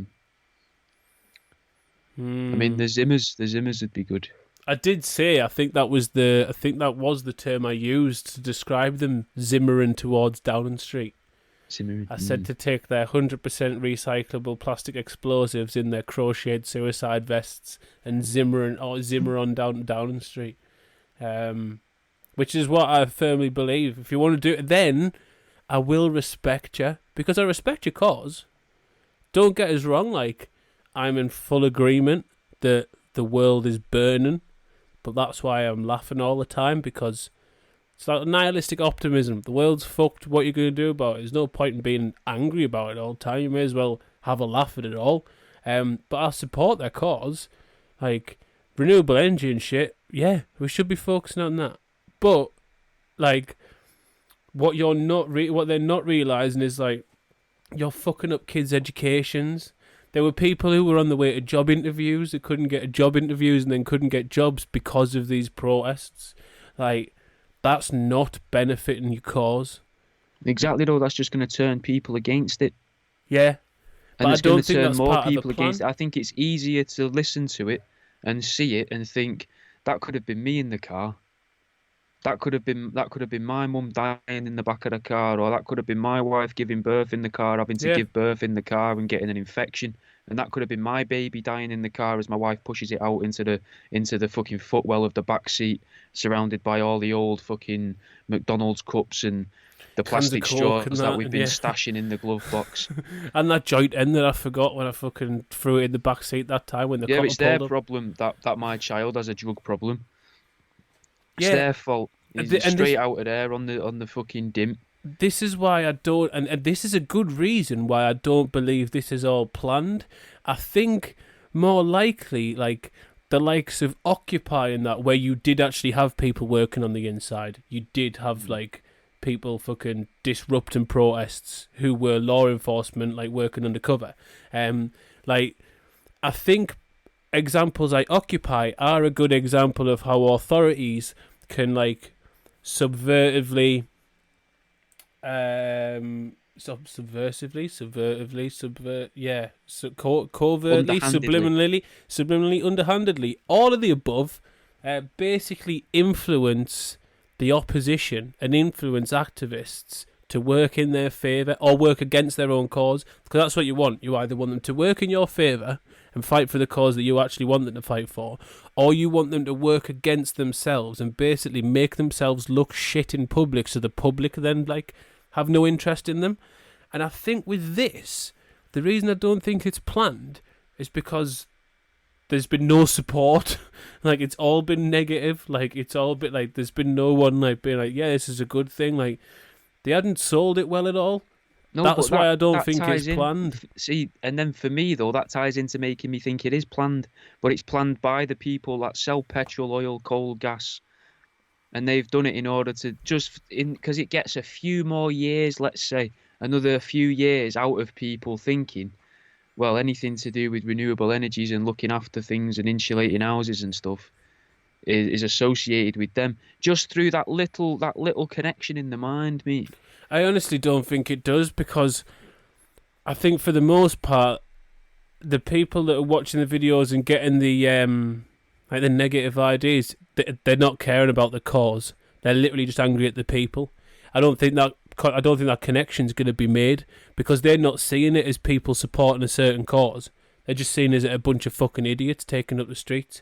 mean, the Zimmers would be good. I did say I think that was the term I used to describe them, zimmering towards Downing Street. I said to take their 100% recyclable plastic explosives in their crocheted suicide vests and zimmer on down to Downing Street, which is what I firmly believe. If you want to do it, then I will respect you, because I respect your cause. Don't get us wrong, like, I'm in full agreement that the world is burning, but that's why I'm laughing all the time, because it's like nihilistic optimism. The world's fucked. What you're going to do about it? There's no point in being angry about it all the time. You may as well have a laugh at it all. But I support their cause. Like, renewable energy and shit, yeah, we should be focusing on that. But, like, what they're not realising is, like, you're fucking up kids' educations. There were people who were on the way to job interviews that couldn't get job interviews and then couldn't get jobs because of these protests. Like, that's not benefiting your cause. Exactly, though. That's just going to turn people against it. Yeah. And it's going to turn more people against it. I think it's easier to listen to it and see it and think, that could have been me in the car. That could have been my mum dying in the back of the car, or that could have been my wife giving birth in the car, having to give birth in the car and getting an infection. And that could have been my baby dying in the car as my wife pushes it out into the fucking footwell of the back seat, surrounded by all the old fucking McDonald's cups and the plastic straws that we've been stashing in the glove box. And that joint end that I forgot when I fucking threw it in the back seat that time when the copper it's their problem that my child has a drug problem. It's their fault. It's straight out of there on the fucking dim. This is why I don't, and this is a good reason why I don't believe this is all planned. I think more likely, like, the likes of Occupy and that, where you did actually have people working on the inside. You did have, like, people fucking disrupting protests who were law enforcement, like, working undercover. Like, I think examples like Occupy are a good example of how authorities can, like, covertly, subliminally, underhandedly, all of the above, basically influence the opposition and influence activists to work in their favour or work against their own cause, because that's what you want. You either want them to work in your favour and fight for the cause that you actually want them to fight for, or you want them to work against themselves and basically make themselves look shit in public, so the public then, like, have no interest in them. And I think with this, the reason I don't think it's planned is because there's been no support. Like, it's all been negative. Like, it's all been, like, there's been no one, like, being like, yeah, this is a good thing. Like, they hadn't sold it well at all. No, that's why I don't think it's planned. See, and then for me, though, that ties into making me think it is planned. But it's planned by the people that sell petrol, oil, coal, gas. And they've done it in order to because it gets a few more years, let's say, another few years out of people thinking, well, anything to do with renewable energies and looking after things and insulating houses and stuff is associated with them just through that little connection in the mind, mate. I honestly don't think it does, because I think for the most part, the people that are watching the videos and getting the like the negative ideas, they're not caring about the cause. They're literally just angry at the people. I don't think that connection's going to be made, because they're not seeing it as people supporting a certain cause. They're just seeing it as a bunch of fucking idiots taking up the streets.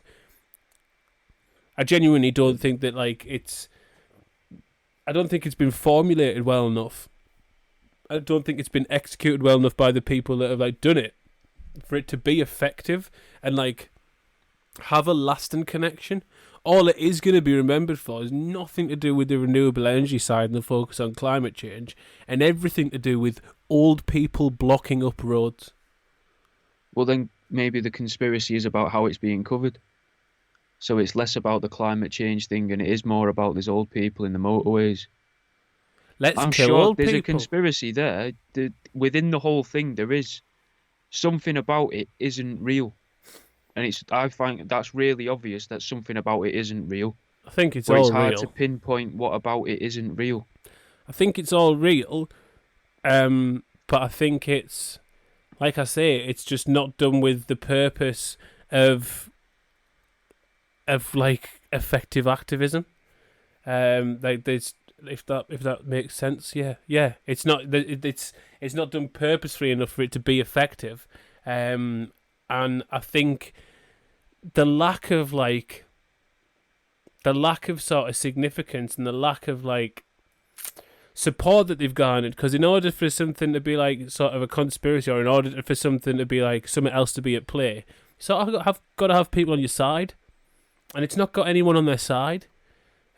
I genuinely don't think that I don't think it's been formulated well enough. I don't think it's been executed well enough by the people that have done it for it to be effective and have a lasting connection. All it is going to be remembered for is nothing to do with the renewable energy side and the focus on climate change, and everything to do with old people blocking up roads. Well, then maybe the conspiracy is about how it's being covered. So it's less about the climate change thing, and it is more about these old people in the motorways. I'm sure there's a conspiracy there. Within the whole thing, there is something about it isn't real, and I find that's really obvious that something about it isn't real. I think it's all real. It's hard to pinpoint what about it isn't real. I think it's all real, but I think it's, like I say, it's just not done with the purpose of effective activism. If that makes sense, yeah. It's not done purposefully enough for it to be effective, and I think the lack of sort of significance and the lack of support that they've garnered, because in order for something to be sort of a conspiracy, or in order for something to be something else to be at play, you sort of got to have people on your side, and it's not got anyone on their side.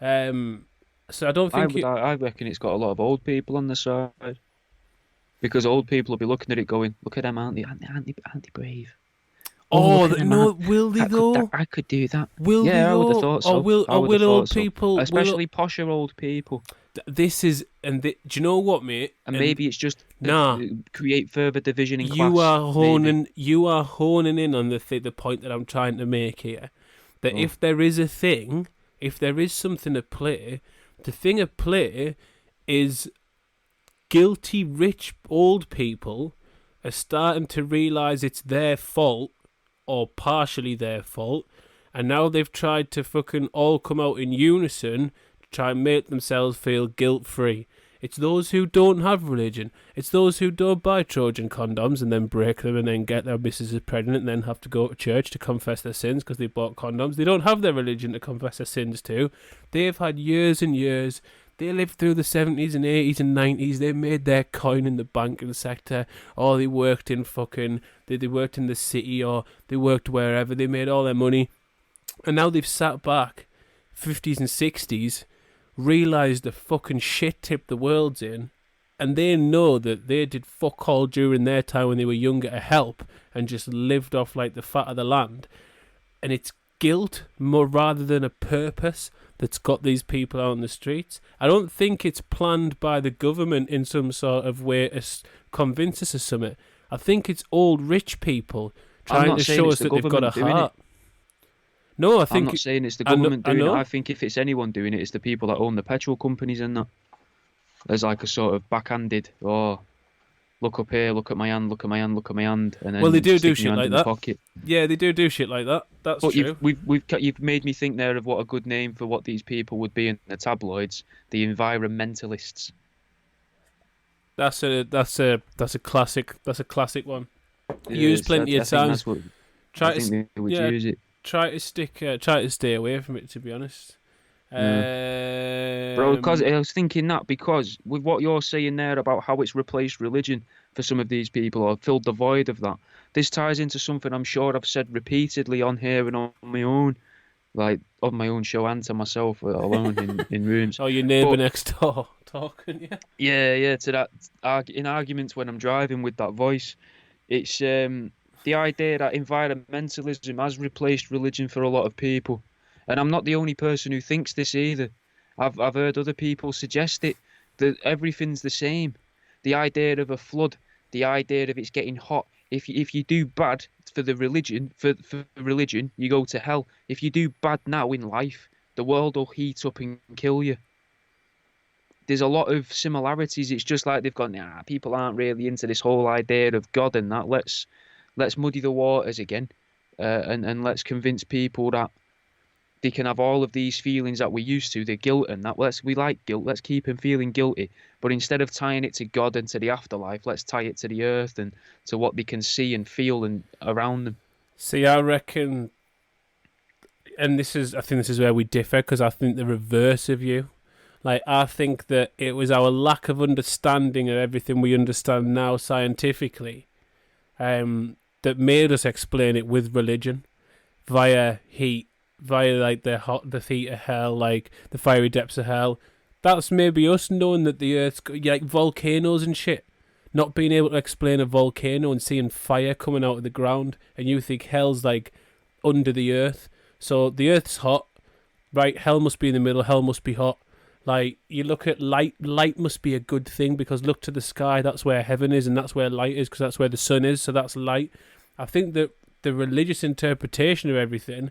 So I don't think I reckon it's got a lot of old people on the side, because old people will be looking at it going, "Look at them, aren't they brave?" Oh, no, will they though? I could do that. Will they though? I would have thought so. Or will old people, especially posher old people? This is, do you know what, mate? And maybe it's just create further division in class. You are honing in on the point that I'm trying to make here. That if there is a thing, if there is something at play, the thing at play is guilty rich old people are starting to realise it's their fault, or partially their fault, and now they've tried to fucking all come out in unison to try and make themselves feel guilt-free. It's those who don't have religion. It's those who don't buy Trojan condoms and then break them and then get their missus pregnant and then have to go to church to confess their sins because they bought condoms. They don't have their religion to confess their sins to. They've had years and years. They lived through the 70s and 80s and 90s. They made their coin in the banking sector. Or they worked in they worked in the city, or they worked wherever. They made all their money. And now they've sat back, 50s and 60s, realised the fucking shit tip the world's in, and they know that they did fuck all during their time when they were younger to help, and just lived off like the fat of the land. And it's guilt more rather than a purpose that's got these people out on the streets. I don't think it's planned by the government in some sort of way to convince us of something. I think it's old rich people trying to show us that they've got a heart. No, I'm not saying it's the government doing it. I think if it's anyone doing it, it's the people that own the petrol companies and that. There's a sort of backhanded, look up here, look at my hand, look at my hand, look at my hand, and then they do shit like that. Pocket. Yeah, they do shit like that. That's true. You've made me think there of what a good name for what these people would be in the tabloids: the environmentalists. That's a classic. That's a classic one. Used plenty of times. Use it. Try to stay away from it, to be honest. Bro, because I was thinking that, because with what you're saying there about how it's replaced religion for some of these people, or filled the void of that, this ties into something I'm sure I've said repeatedly on here and on my own, on my own show, and to myself alone in rooms. Oh, your neighbour next door talking, yeah? Yeah, to that, in arguments when I'm driving with that voice, it's the idea that environmentalism has replaced religion for a lot of people. And I'm not the only person who thinks this either. I've heard other people suggest it, that everything's the same. The idea of a flood, the idea of it's getting hot. If you do bad for the religion, for religion, you go to hell. If you do bad now in life, the world will heat up and kill you. There's a lot of similarities. It's just like they've gone, nah, people aren't really into this whole idea of God and that. Let's muddy the waters again, and let's convince people that they can have all of these feelings that we used to, the guilt and that. We like guilt. Let's keep them feeling guilty. But instead of tying it to God and to the afterlife, let's tie it to the earth and to what they can see and feel and around them. See, I reckon, and I think this is where we differ, because I think the reverse of you. Like, I think that it was our lack of understanding of everything we understand now scientifically that made us explain it with religion via heat, via like the heat of hell, like the fiery depths of hell. That's maybe us knowing that the Earth's like volcanoes and shit. Not being able to explain a volcano and seeing fire coming out of the ground, and you think hell's like under the earth. So the Earth's hot, right? Hell must be in the middle. Hell must be hot. Like, you look at light. Light must be a good thing, because look to the sky. That's where heaven is, and that's where light is, because that's where the sun is. So that's light. I think that the religious interpretation of everything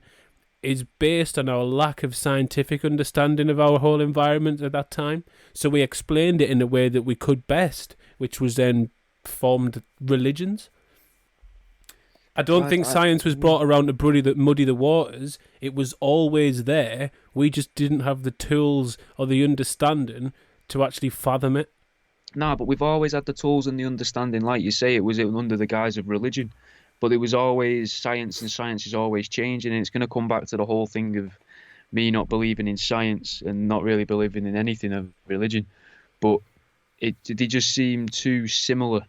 is based on our lack of scientific understanding of our whole environment at that time. So we explained it in the way that we could best, which was then formed religions. I don't think science was brought around to muddy the waters. It was always there. We just didn't have the tools or the understanding to actually fathom it. No, but we've always had the tools and the understanding. Like you say, it was under the guise of religion. But it was always science, and science is always changing. And it's going to come back to the whole thing of me not believing in science and not really believing in anything of religion. But they just seem too similar.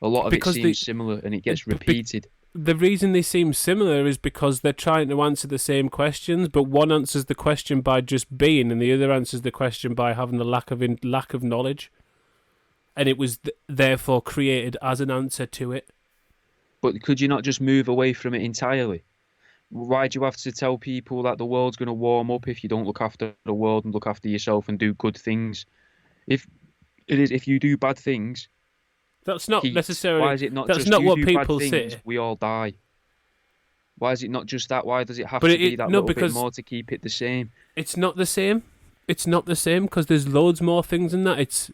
A lot of it seems similar, and it gets repeated. The reason they seem similar is because they're trying to answer the same questions, but one answers the question by just being, and the other answers the question by having the lack of knowledge. And it was therefore created as an answer to it. But could you not just move away from it entirely? Why do you have to tell people that the world's going to warm up if you don't look after the world and look after yourself and do good things? If you do bad things, that's not necessarily. Why is it not? That's not what people say. We all die. Why is it not just that? Why does it have to be that little bit more to keep it the same? It's not the same. It's not the same because there's loads more things than that. It's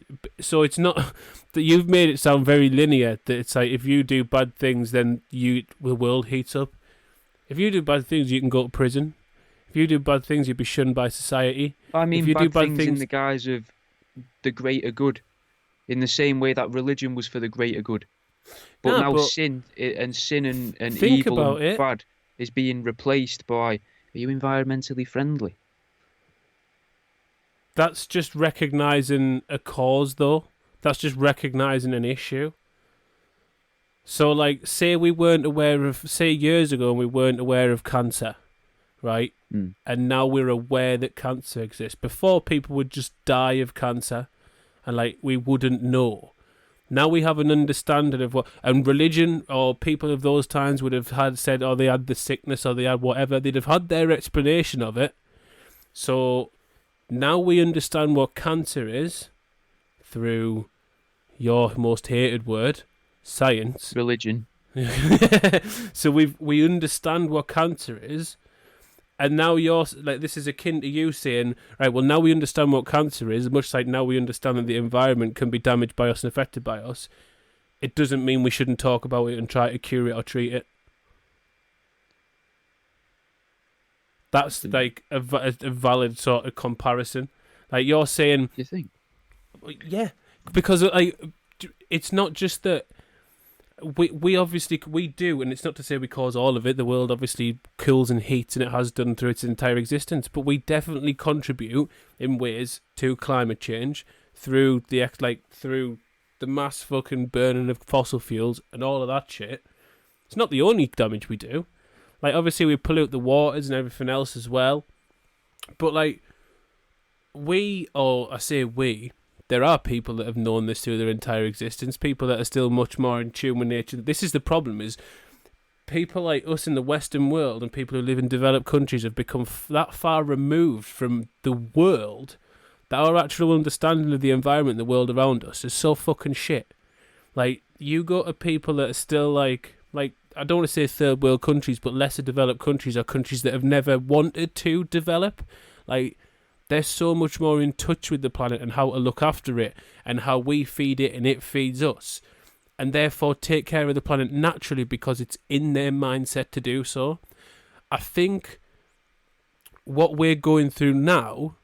not that you've made it sound very linear. That it's like if you do bad things, then the world heats up. If you do bad things, you can go to prison. If you do bad things, you'll be shunned by society. I mean, if you do bad things in the guise of the greater good, in the same way that religion was for the greater good. But sin and evil and bad is being replaced by, are you environmentally friendly? That's just recognising a cause, though. That's just recognising an issue. So, like, say years ago we weren't aware of cancer, right? Mm. And now we're aware that cancer exists. Before, people would just die of cancer, and, like, we wouldn't know. Now we have an understanding of what... And religion, or people of those times would have said, oh, they had the sickness, or they had whatever. They'd have had their explanation of it. So... now we understand what cancer is through your most hated word, science. Religion. So we understand what cancer is, and now you're like, this is akin to you saying, right, well, now we understand what cancer is, much like now we understand that the environment can be damaged by us and affected by us. It doesn't mean we shouldn't talk about it and try to cure it or treat it. That's like a valid sort of comparison. Like you're saying... You think? Yeah. Because like, it's not just that we obviously do, and it's not to say we cause all of it. The world obviously cools and heats, and it has done through its entire existence. But we definitely contribute in ways to climate change through the mass fucking burning of fossil fuels and all of that shit. It's not the only damage we do. Like, obviously, we pollute the waters and everything else as well. But, like, there are people that have known this through their entire existence, people that are still much more in tune with nature. This is the problem, is people like us in the Western world and people who live in developed countries have become that far removed from the world that our actual understanding of the environment, the world around us, is so fucking shit. Like, you go to people that are still like I don't want to say third world countries, but lesser developed countries, or countries that have never wanted to develop. Like, they're so much more in touch with the planet and how to look after it, and how we feed it and it feeds us, and therefore take care of the planet naturally because it's in their mindset to do so. I think what we're going through now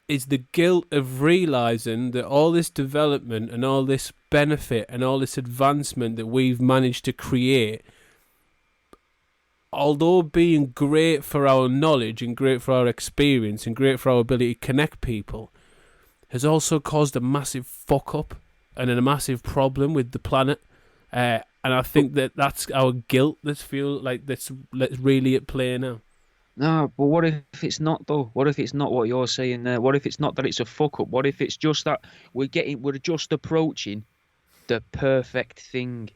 is the guilt of realising that all this development and all this benefit and all this advancement that we've managed to create, although being great for our knowledge and great for our experience and great for our ability to connect people, has also caused a massive fuck up and a massive problem with the planet. And I think that's our guilt that's really at play now. No, but what if it's not though? What if it's not what you're saying there? What if it's not that it's a fuck up? What if it's just that we're just approaching the perfect thing?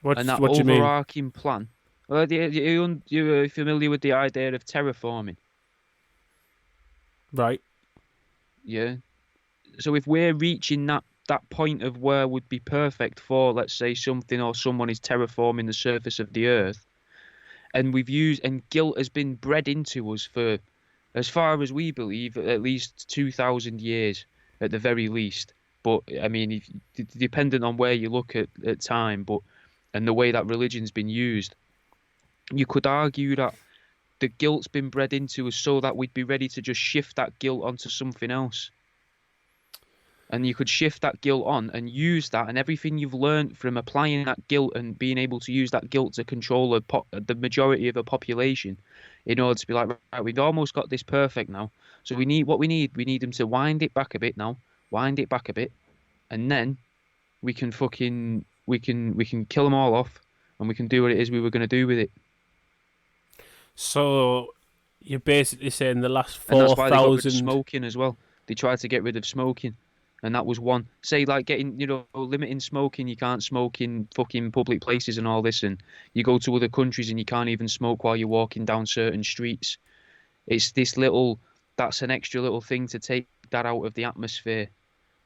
What and that do you mean? overarching plan. Well, you're familiar with the idea of terraforming, right? Yeah. So if we're reaching that point of where would be perfect for, let's say, something or someone is terraforming the surface of the earth, and guilt has been bred into us for, as far as we believe, at least 2,000 years at the very least. But I mean, depending on where you look at time, and the way that religion's been used, you could argue that the guilt's been bred into us so that we'd be ready to just shift that guilt onto something else. And you could shift that guilt on and use that, and everything you've learned from applying that guilt and being able to use that guilt to control the majority of a population, in order to be like, right, we've almost got this perfect now. So we need them to wind it back a bit now, and then we can kill them all off, and we can do what it is we were going to do with it. So you're basically saying the last 4,000... And that's why they got rid of smoking as well. They tried to get rid of smoking. And that was one. Say, like, limiting smoking. You can't smoke in fucking public places and all this. And you go to other countries and you can't even smoke while you're walking down certain streets. It's that's an extra little thing to take that out of the atmosphere.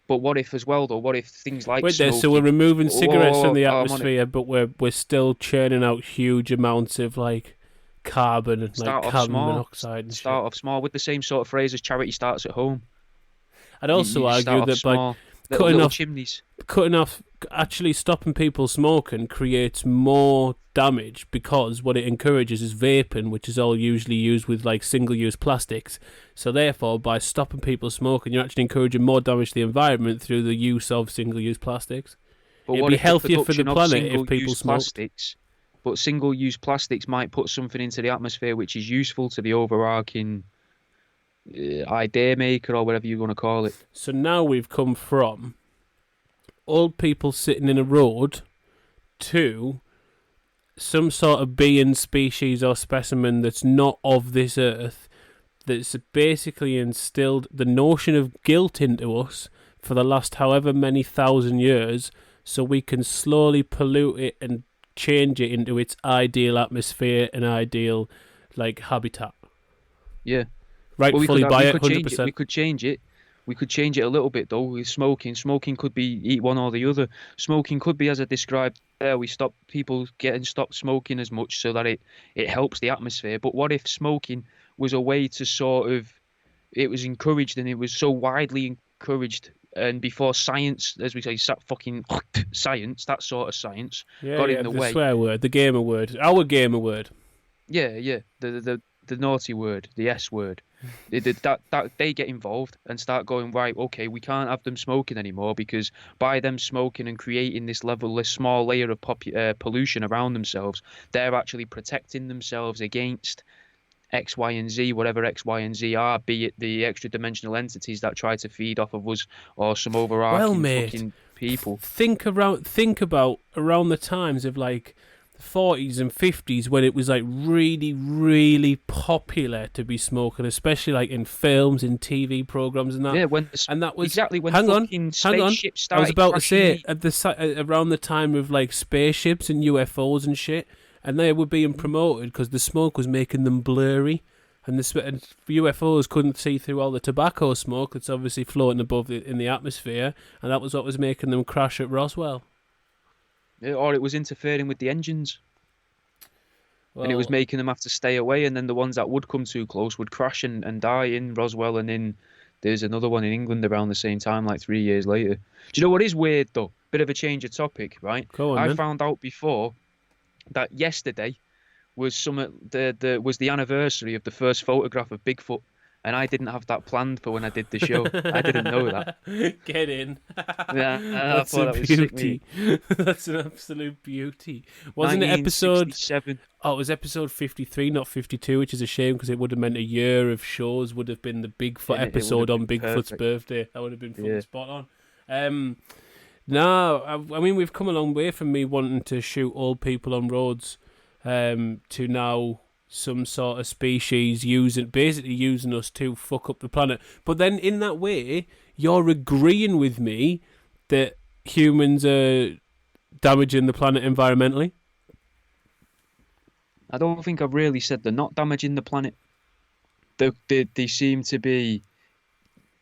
But what if as well, though? What if things like smoking... so we're removing cigarettes from the atmosphere, but we're still churning out huge amounts of, like, carbon and carbon monoxide and start off small, with the same sort of phrase as charity starts at home. I'd also argue that by cutting off, actually stopping people smoking creates more damage, because what it encourages is vaping, which is all usually used with like single-use plastics. So therefore, by stopping people smoking, you're actually encouraging more damage to the environment through the use of single-use plastics. But it'd be healthier for the planet if people smoked. But single-use plastics might put something into the atmosphere which is useful to the overarching idea maker, or whatever you want to call it. So now we've come from old people sitting in a road to some sort of being, species or specimen that's not of this earth, that's basically instilled the notion of guilt into us for the last however many thousand years, so we can slowly pollute it and change it into its ideal atmosphere and ideal habitat. Yeah. Rightfully by it, 100%. We could change it. We could change it a little bit, though, with smoking. Smoking could be eat one or the other. Smoking could be, as I described there, we stop people stop smoking as much so that it helps the atmosphere. But what if smoking was a way to it was encouraged, and it was so widely encouraged, and before science, as we say, science, that sort of science, got in the way. The swear word, the gamer word, our gamer word. Yeah, the naughty word, the S word. That they get involved and start going, right, okay, we can't have them smoking anymore, because by them smoking and creating this small layer of pollution around themselves, they're actually protecting themselves against X, Y, and Z, whatever X, Y, and Z are, be it the extra dimensional entities that try to feed off of us, or some overarching fucking people. Think about around the times of like 40s and 50s, when it was like really, really popular to be smoking, especially like in films, in TV programs, and that. Yeah, and that was exactly when spaceships started. I was about to say around the time of like spaceships and UFOs and shit, and they were being promoted because the smoke was making them blurry. And and UFOs couldn't see through all the tobacco smoke that's obviously floating above in the atmosphere, and that was what was making them crash at Roswell. Yeah, or it was interfering with the engines. And it was Well, making them have to stay away, and then the ones that would come too close would crash and die in Roswell, and in there's another one in England around the same time, like 3 years later. Do you know what is weird though? Bit of a change of topic, right? go on I then. found out before that yesterday was was the anniversary of the first photograph of Bigfoot, and I didn't have that planned for when I did the show. I didn't know that. Get in. Yeah, I That's thought a that was sick, beauty. mate. That's an absolute beauty. Wasn't it episode? 1967. Oh, it was episode 53, not 52, which is a shame because it would have meant a year of shows would have been the Bigfoot Yeah, it would episode have on been Bigfoot's perfect. birthday. That would have been fucking Yeah. spot on. No, I mean we've come a long way from me wanting to shoot old people on roads, to now some sort of species basically using us to fuck up the planet. But then in that way, you're agreeing with me that humans are damaging the planet environmentally. I don't think I've really said they're not damaging the planet. They seem to be,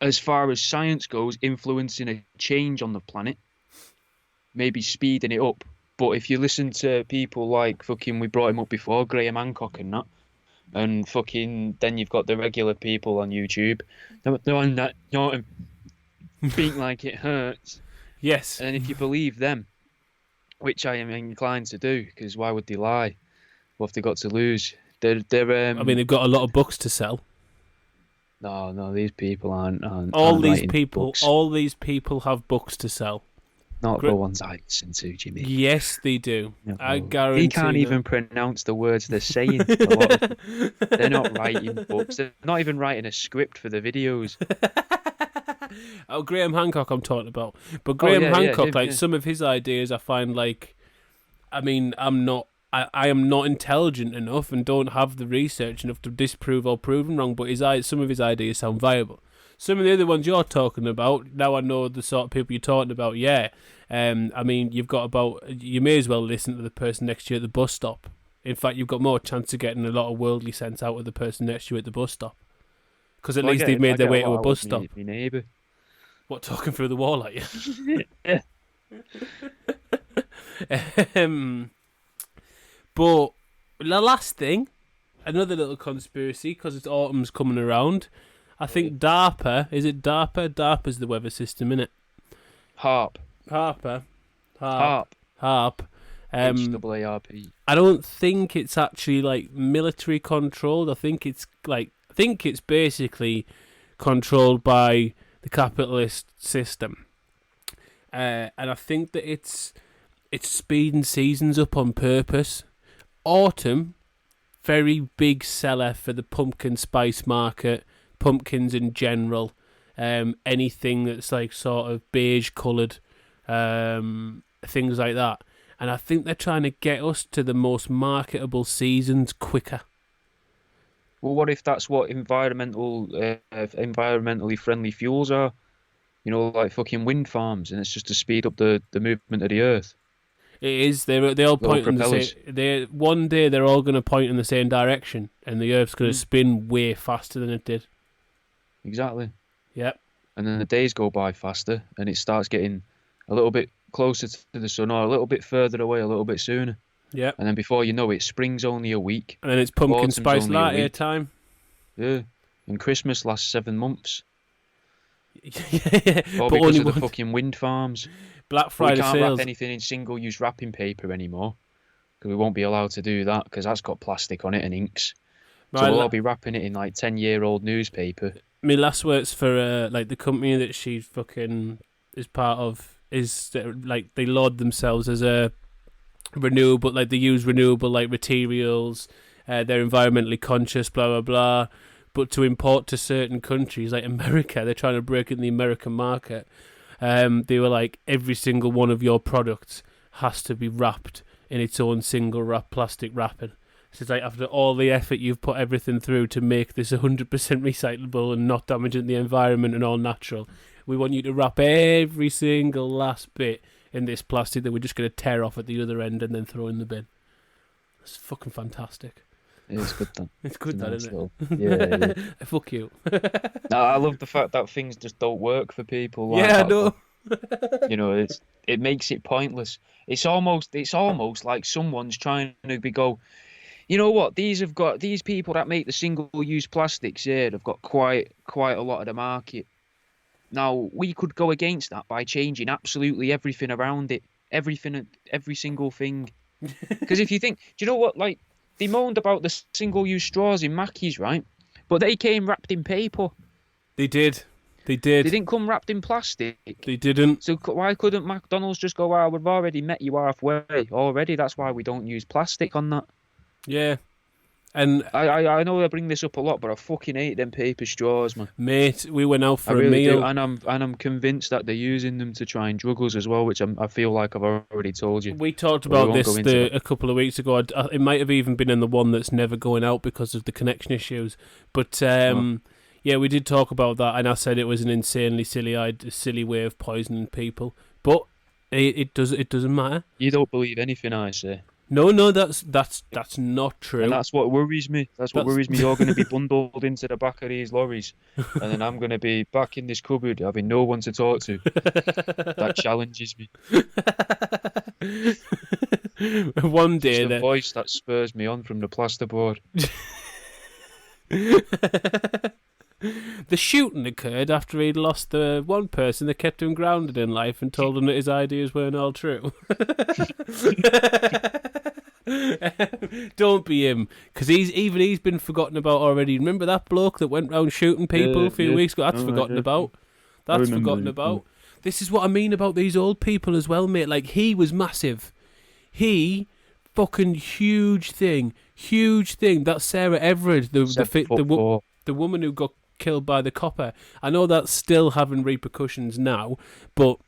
as far as science goes, influencing a change on the planet, maybe speeding it up. But if you listen to people like fucking, we brought him up before, Graham Hancock and that, and fucking, then you've got the regular people on YouTube, they're on that, you know, think like it hurts. Yes. And if you believe them, which I am inclined to do, because why would they lie? What have they got to lose? They're I mean, they've got a lot of books to sell. no, these people aren't All these writing people, books. all these people have books to sell. Not the ones I listen to, Jimmy. Yes, they do. No. I guarantee. He can't that. even pronounce the words they're saying. A lot of them. They're not writing books. They're not even writing a script for the videos. Oh, Graham Hancock, I'm talking about. But Graham yeah, Hancock, him, like yeah. some of his ideas, I find like, I mean, I am not intelligent enough and don't have the research enough to disprove or prove him wrong. But some of his ideas sound viable. Some of the other ones you're talking about, now I know the sort of people you're talking about. Yeah, I mean, you may as well listen to the person next to you at the bus stop. In fact, you've got more chance of getting a lot of worldly sense out of the person next to you at the bus stop. Because at least they've made their way to a bus stop. My neighbour. What, talking through the wall at you? Yeah. But the last thing, another little conspiracy, because it's autumn's coming around. I think DARPA, is it DARPA? DARPA's the weather system, innit? Harp. Harp. HAARP. I don't think it's actually like military controlled. I think it's basically controlled by the capitalist system. And I think that it's speeding seasons up on purpose. Autumn, very big seller for the pumpkin spice market, pumpkins in general, anything that's like sort of beige coloured, things like that. And I think they're trying to get us to the most marketable seasons quicker. Well, what if that's what environmentally friendly fuels are? You know, like fucking wind farms, and it's just to speed up the movement of the earth. It is. They all point in the propellers. same. One day they're all going to point in the same direction, and the Earth's going to spin way faster than it did. Exactly. Yep. And then the days go by faster, and it starts getting a little bit closer to the sun, or a little bit further away, a little bit sooner. Yep. And then before you know it, spring's only a week. And then it's pumpkin Autumn's spice only a latte week. time. Yeah. And Christmas lasts 7 months. Yeah, All but because only of the one. fucking wind farms. Black We Friday can't sales. wrap anything in single-use wrapping paper anymore, because we won't be allowed to do that, because that's got plastic on it and inks. So we'll all be wrapping it in like 10-year-old newspaper. My last words for like the company that she fucking is part of is like they laud themselves as a renewable, like they use renewable like materials. They're environmentally conscious, blah blah blah. But to import to certain countries like America, they're trying to break in the American market. They were like, every single one of your products has to be wrapped in its own single wrap plastic wrapping. So it's like, after all the effort you've put everything through to make this 100% recyclable and not damaging the environment and all natural, we want you to wrap every single last bit in this plastic that we're just going to tear off at the other end and then throw in the bin. It's fucking fantastic. It's good then. It's good, that, Nice isn't little. it? Yeah. Fuck you. No, I love the fact that things just don't work for people like Yeah, I that, know. though. It makes it pointless. It's almost like someone's trying to go. You know what? These people that make the single-use plastics here. They've got quite a lot of the market. Now we could go against that by changing absolutely everything around it, every single thing. Because if you think, do you know what? Like they moaned about the single-use straws in Mackey's, right? But they came wrapped in paper. They did. They They did. didn't come wrapped in plastic. They didn't. So why couldn't McDonald's just go, "Well, we've already met you halfway already. That's why we don't use plastic on that." Yeah. And I know I bring this up a lot, but I fucking hate them paper straws, man. mate, we went out I for a really do, meal. and I'm convinced that they're using them to try and drug us as well, which I feel like I've already told you. We talked But we about won't this go into that. a couple of weeks ago. It might have even been in the one that's never going out because of the connection issues. But yeah, we did talk about that, and I said it was an insanely silly way of poisoning people. But it doesn't matter. You don't believe anything I say. No, that's not true. And that's what worries me. That's what worries me. You're going to be bundled into the back of these lorries, and then I'm going to be back in this cupboard having no one to talk to. That challenges me. One day, It's the voice that spurs me on from the plasterboard. The shooting occurred after he'd lost the one person that kept him grounded in life and told him that his ideas weren't all true. Don't be him, because he's been forgotten about already. Remember that bloke that went round shooting people a few weeks ago? That's forgotten about. That's forgotten about. This is what I mean about these old people as well, mate. Like, he was massive. He fucking huge thing. That Sarah Everard, the woman who got killed by the copper. I know that's still having repercussions now, but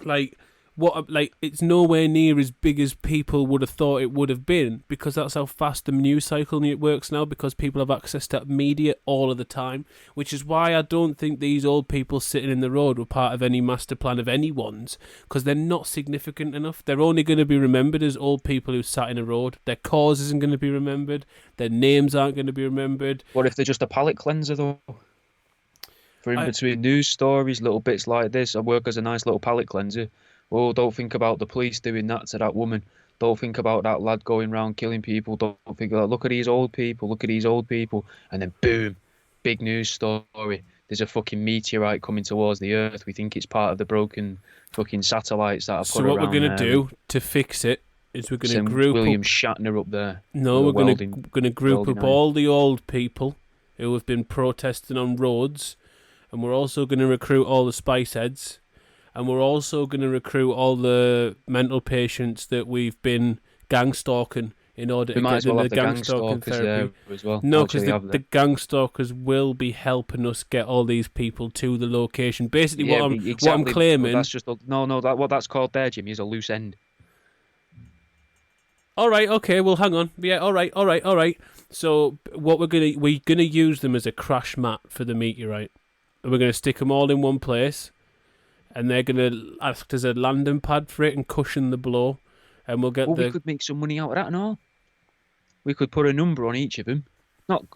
it's nowhere near as big as people would have thought it would have been, because that's how fast the news cycle works now, because people have access to media all of the time, which is why I don't think these old people sitting in the road were part of any master plan of anyone's, because they're not significant enough. They're only going to be remembered as old people who sat in a road. Their cause isn't going to be remembered. Their names aren't going to be remembered. What if they're just a palate cleanser, though? For in between news stories, little bits like this, I work as a nice little palate cleanser. Oh, don't think about the police doing that to that woman. Don't think about that lad going round killing people. Don't think about, look at these old people. And then boom, big news story. There's a fucking meteorite coming towards the Earth. We think it's part of the broken fucking satellites that have put around. So what we're going to do to fix it is we're going to group William Shatner up there. No, we're going to group up all the old people who have been protesting on roads, and we're also going to recruit all the spice heads. And we're also going to recruit all the mental patients that we've been gang stalking in order to get them the gang stalking therapy. As well. No, because the gang stalkers will be helping us get all these people to the location. Basically, what I'm claiming. That's just what that's called there, Jimmy, is a loose end. All right, okay, well, hang on. Yeah, all right. So what we're gonna use them as a crash mat for the meteorite, and we're gonna stick them all in one place. And they're going to act as a landing pad for it and cushion the blow. And we could make some money out of that and all. We could put a number on each of them. Not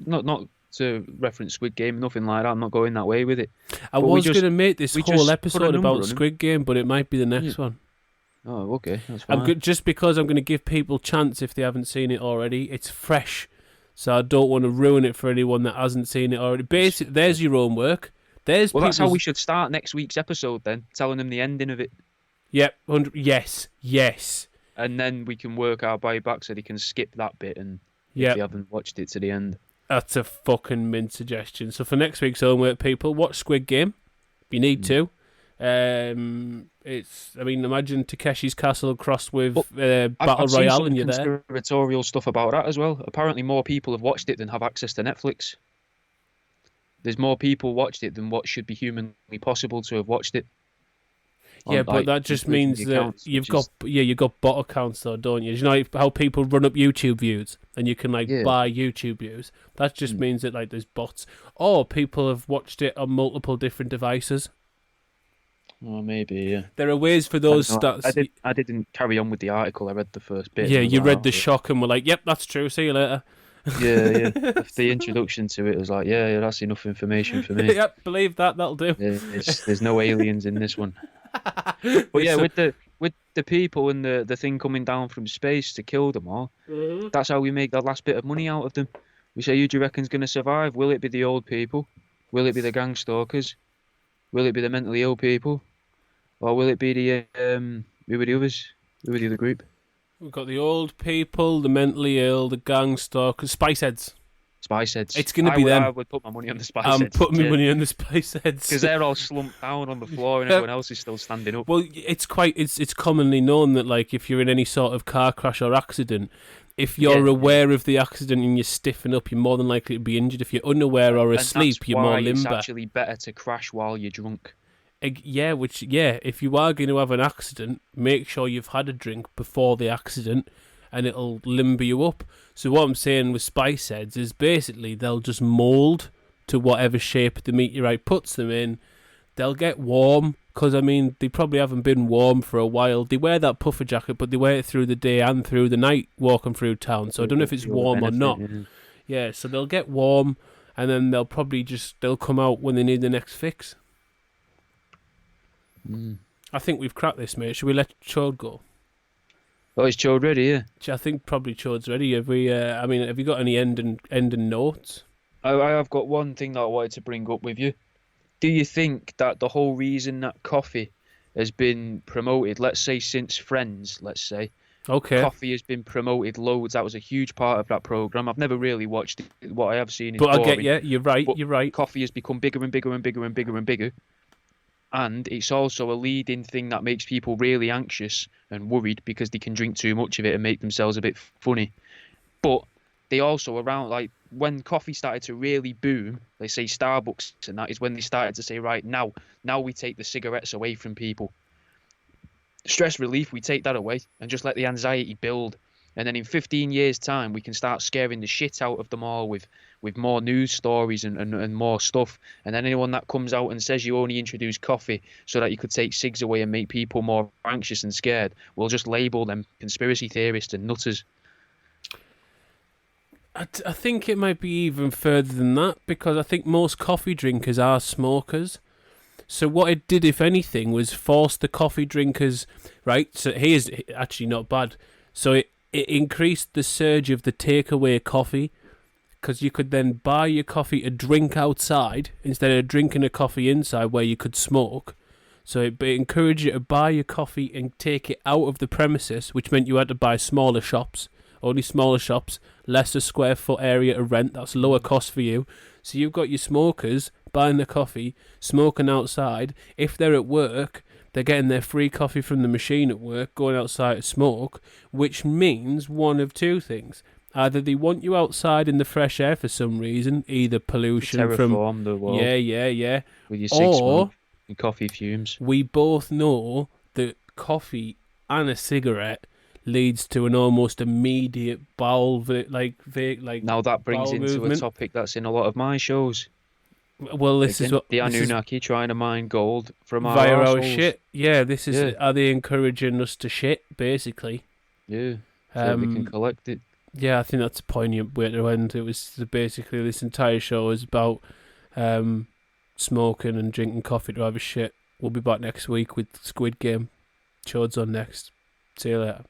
to reference Squid Game, nothing like that. I'm not going that way with it. I was going to make this whole episode about Squid Game, but it might be the next one. Oh, okay. That's fine. Just because I'm going to give people chance if they haven't seen it already. It's fresh. So I don't want to ruin it for anyone that hasn't seen it already. Basically, there's your own work. That's how we should start next week's episode then, telling them the ending of it. Yep, yes. And then we can work our way back so they can skip that bit and if they haven't watched it to the end. That's a fucking mint suggestion. So for next week's homework, people, watch Squid Game. You need to. Imagine Takeshi's Castle crossed with Battle Royale and you're there. I've seen some conspiratorial stuff about that as well. Apparently more people have watched it than have access to Netflix. There's more people watched it than what should be humanly possible to have watched it. Yeah, but that just means that you've got bot accounts though, don't you? You know how people run up YouTube views and you can buy YouTube views? That just means that there's bots. Or people have watched it on multiple different devices. Oh, maybe, yeah. There are ways for those stats. I didn't carry on with the article. I read the first bit. Yeah, you read the shock and were like, yep, that's true. See you later. Yeah. The introduction to it was like, yeah, that's enough information for me. Yep, believe that. That'll do. There's no aliens in this one. But yeah, So, with the people and the thing coming down from space to kill them all, Mhm. that's how we make that last bit of money out of them. We say, who do you reckon's going to survive? Will it be the old people? Will it be the gang stalkers? Will it be the mentally ill people? Or will it be who were the others? Who were the other group? We've got the old people, the mentally ill, the gang stalkers, spice heads. Spice heads. It's going to be I them. would put my money on the spice I'm heads. putting my money on the spice heads. Because they're all slumped down on the floor and everyone else is still standing up. Well, it's commonly known that, like, if you're in any sort of car crash or accident, if you're aware of the accident and you stiffen up, you're more than likely to be injured. If you're unaware or asleep, you're more limber. It's actually better to crash while you're drunk. If you are going to have an accident, make sure you've had a drink before the accident, and it'll limber you up. So what I'm saying with spice heads is basically they'll just mould to whatever shape the meteorite puts them in. They'll get warm, because, I mean, they probably haven't been warm for a while. They wear that puffer jacket, but they wear it through the day and through the night walking through town. So I don't know if it's warm or not. Yeah, so they'll get warm, and then they'll come out when they need the next fix. I think we've cracked this, mate. Should we let Chode go? Oh, is Chode ready, yeah? I think probably Chode's ready. Have you got any ending notes? I have got one thing that I wanted to bring up with you. Do you think that the whole reason that coffee has been promoted, let's say since Friends, okay, coffee has been promoted loads. That was a huge part of that program. I've never really watched it. What I have seen is but boring. I get you. You're right. But You're right. Coffee has become bigger and bigger and bigger and bigger and bigger. And it's also a leading thing that makes people really anxious and worried because they can drink too much of it and make themselves a bit funny. But they also around, like, when coffee started to really boom, they say Starbucks, and that is when they started to say, right, now we take the cigarettes away from people. Stress relief, we take that away and just let the anxiety build. And then in 15 years' time, we can start scaring the shit out of them all with more news stories and more stuff. And then anyone that comes out and says you only introduced coffee so that you could take cigs away and make people more anxious and scared, we'll just label them conspiracy theorists and nutters. I think it might be even further than that, because I think most coffee drinkers are smokers. So what it did, if anything, was force the coffee drinkers, right? So here's actually not bad. So it increased the surge of the takeaway coffee, because you could then buy your coffee to drink outside instead of drinking a coffee inside where you could smoke. So it encouraged you to buy your coffee and take it out of the premises, which meant you had to buy smaller shops. Only smaller shops, lesser square foot area to rent. That's lower cost for you. So you've got your smokers buying the coffee, smoking outside. If they're at work, they're getting their free coffee from the machine at work, going outside to smoke, which means one of two things. Either they want you outside in the fresh air for some reason, either pollution from the world. Yeah. With your cig smoke and coffee fumes. We both know that coffee and a cigarette leads to an almost immediate bowel Now that brings into movement. A topic that's in a lot of my shows. Well, this is what the Anunnaki trying to mine gold from our shit. Yeah, this is. Are they encouraging us to shit, basically? Yeah, so we can collect it. Yeah, I think that's a poignant way to end. It was basically this entire show is about smoking and drinking coffee to have a shit. We'll be back next week with Squid Game. Chode's on next. See you later.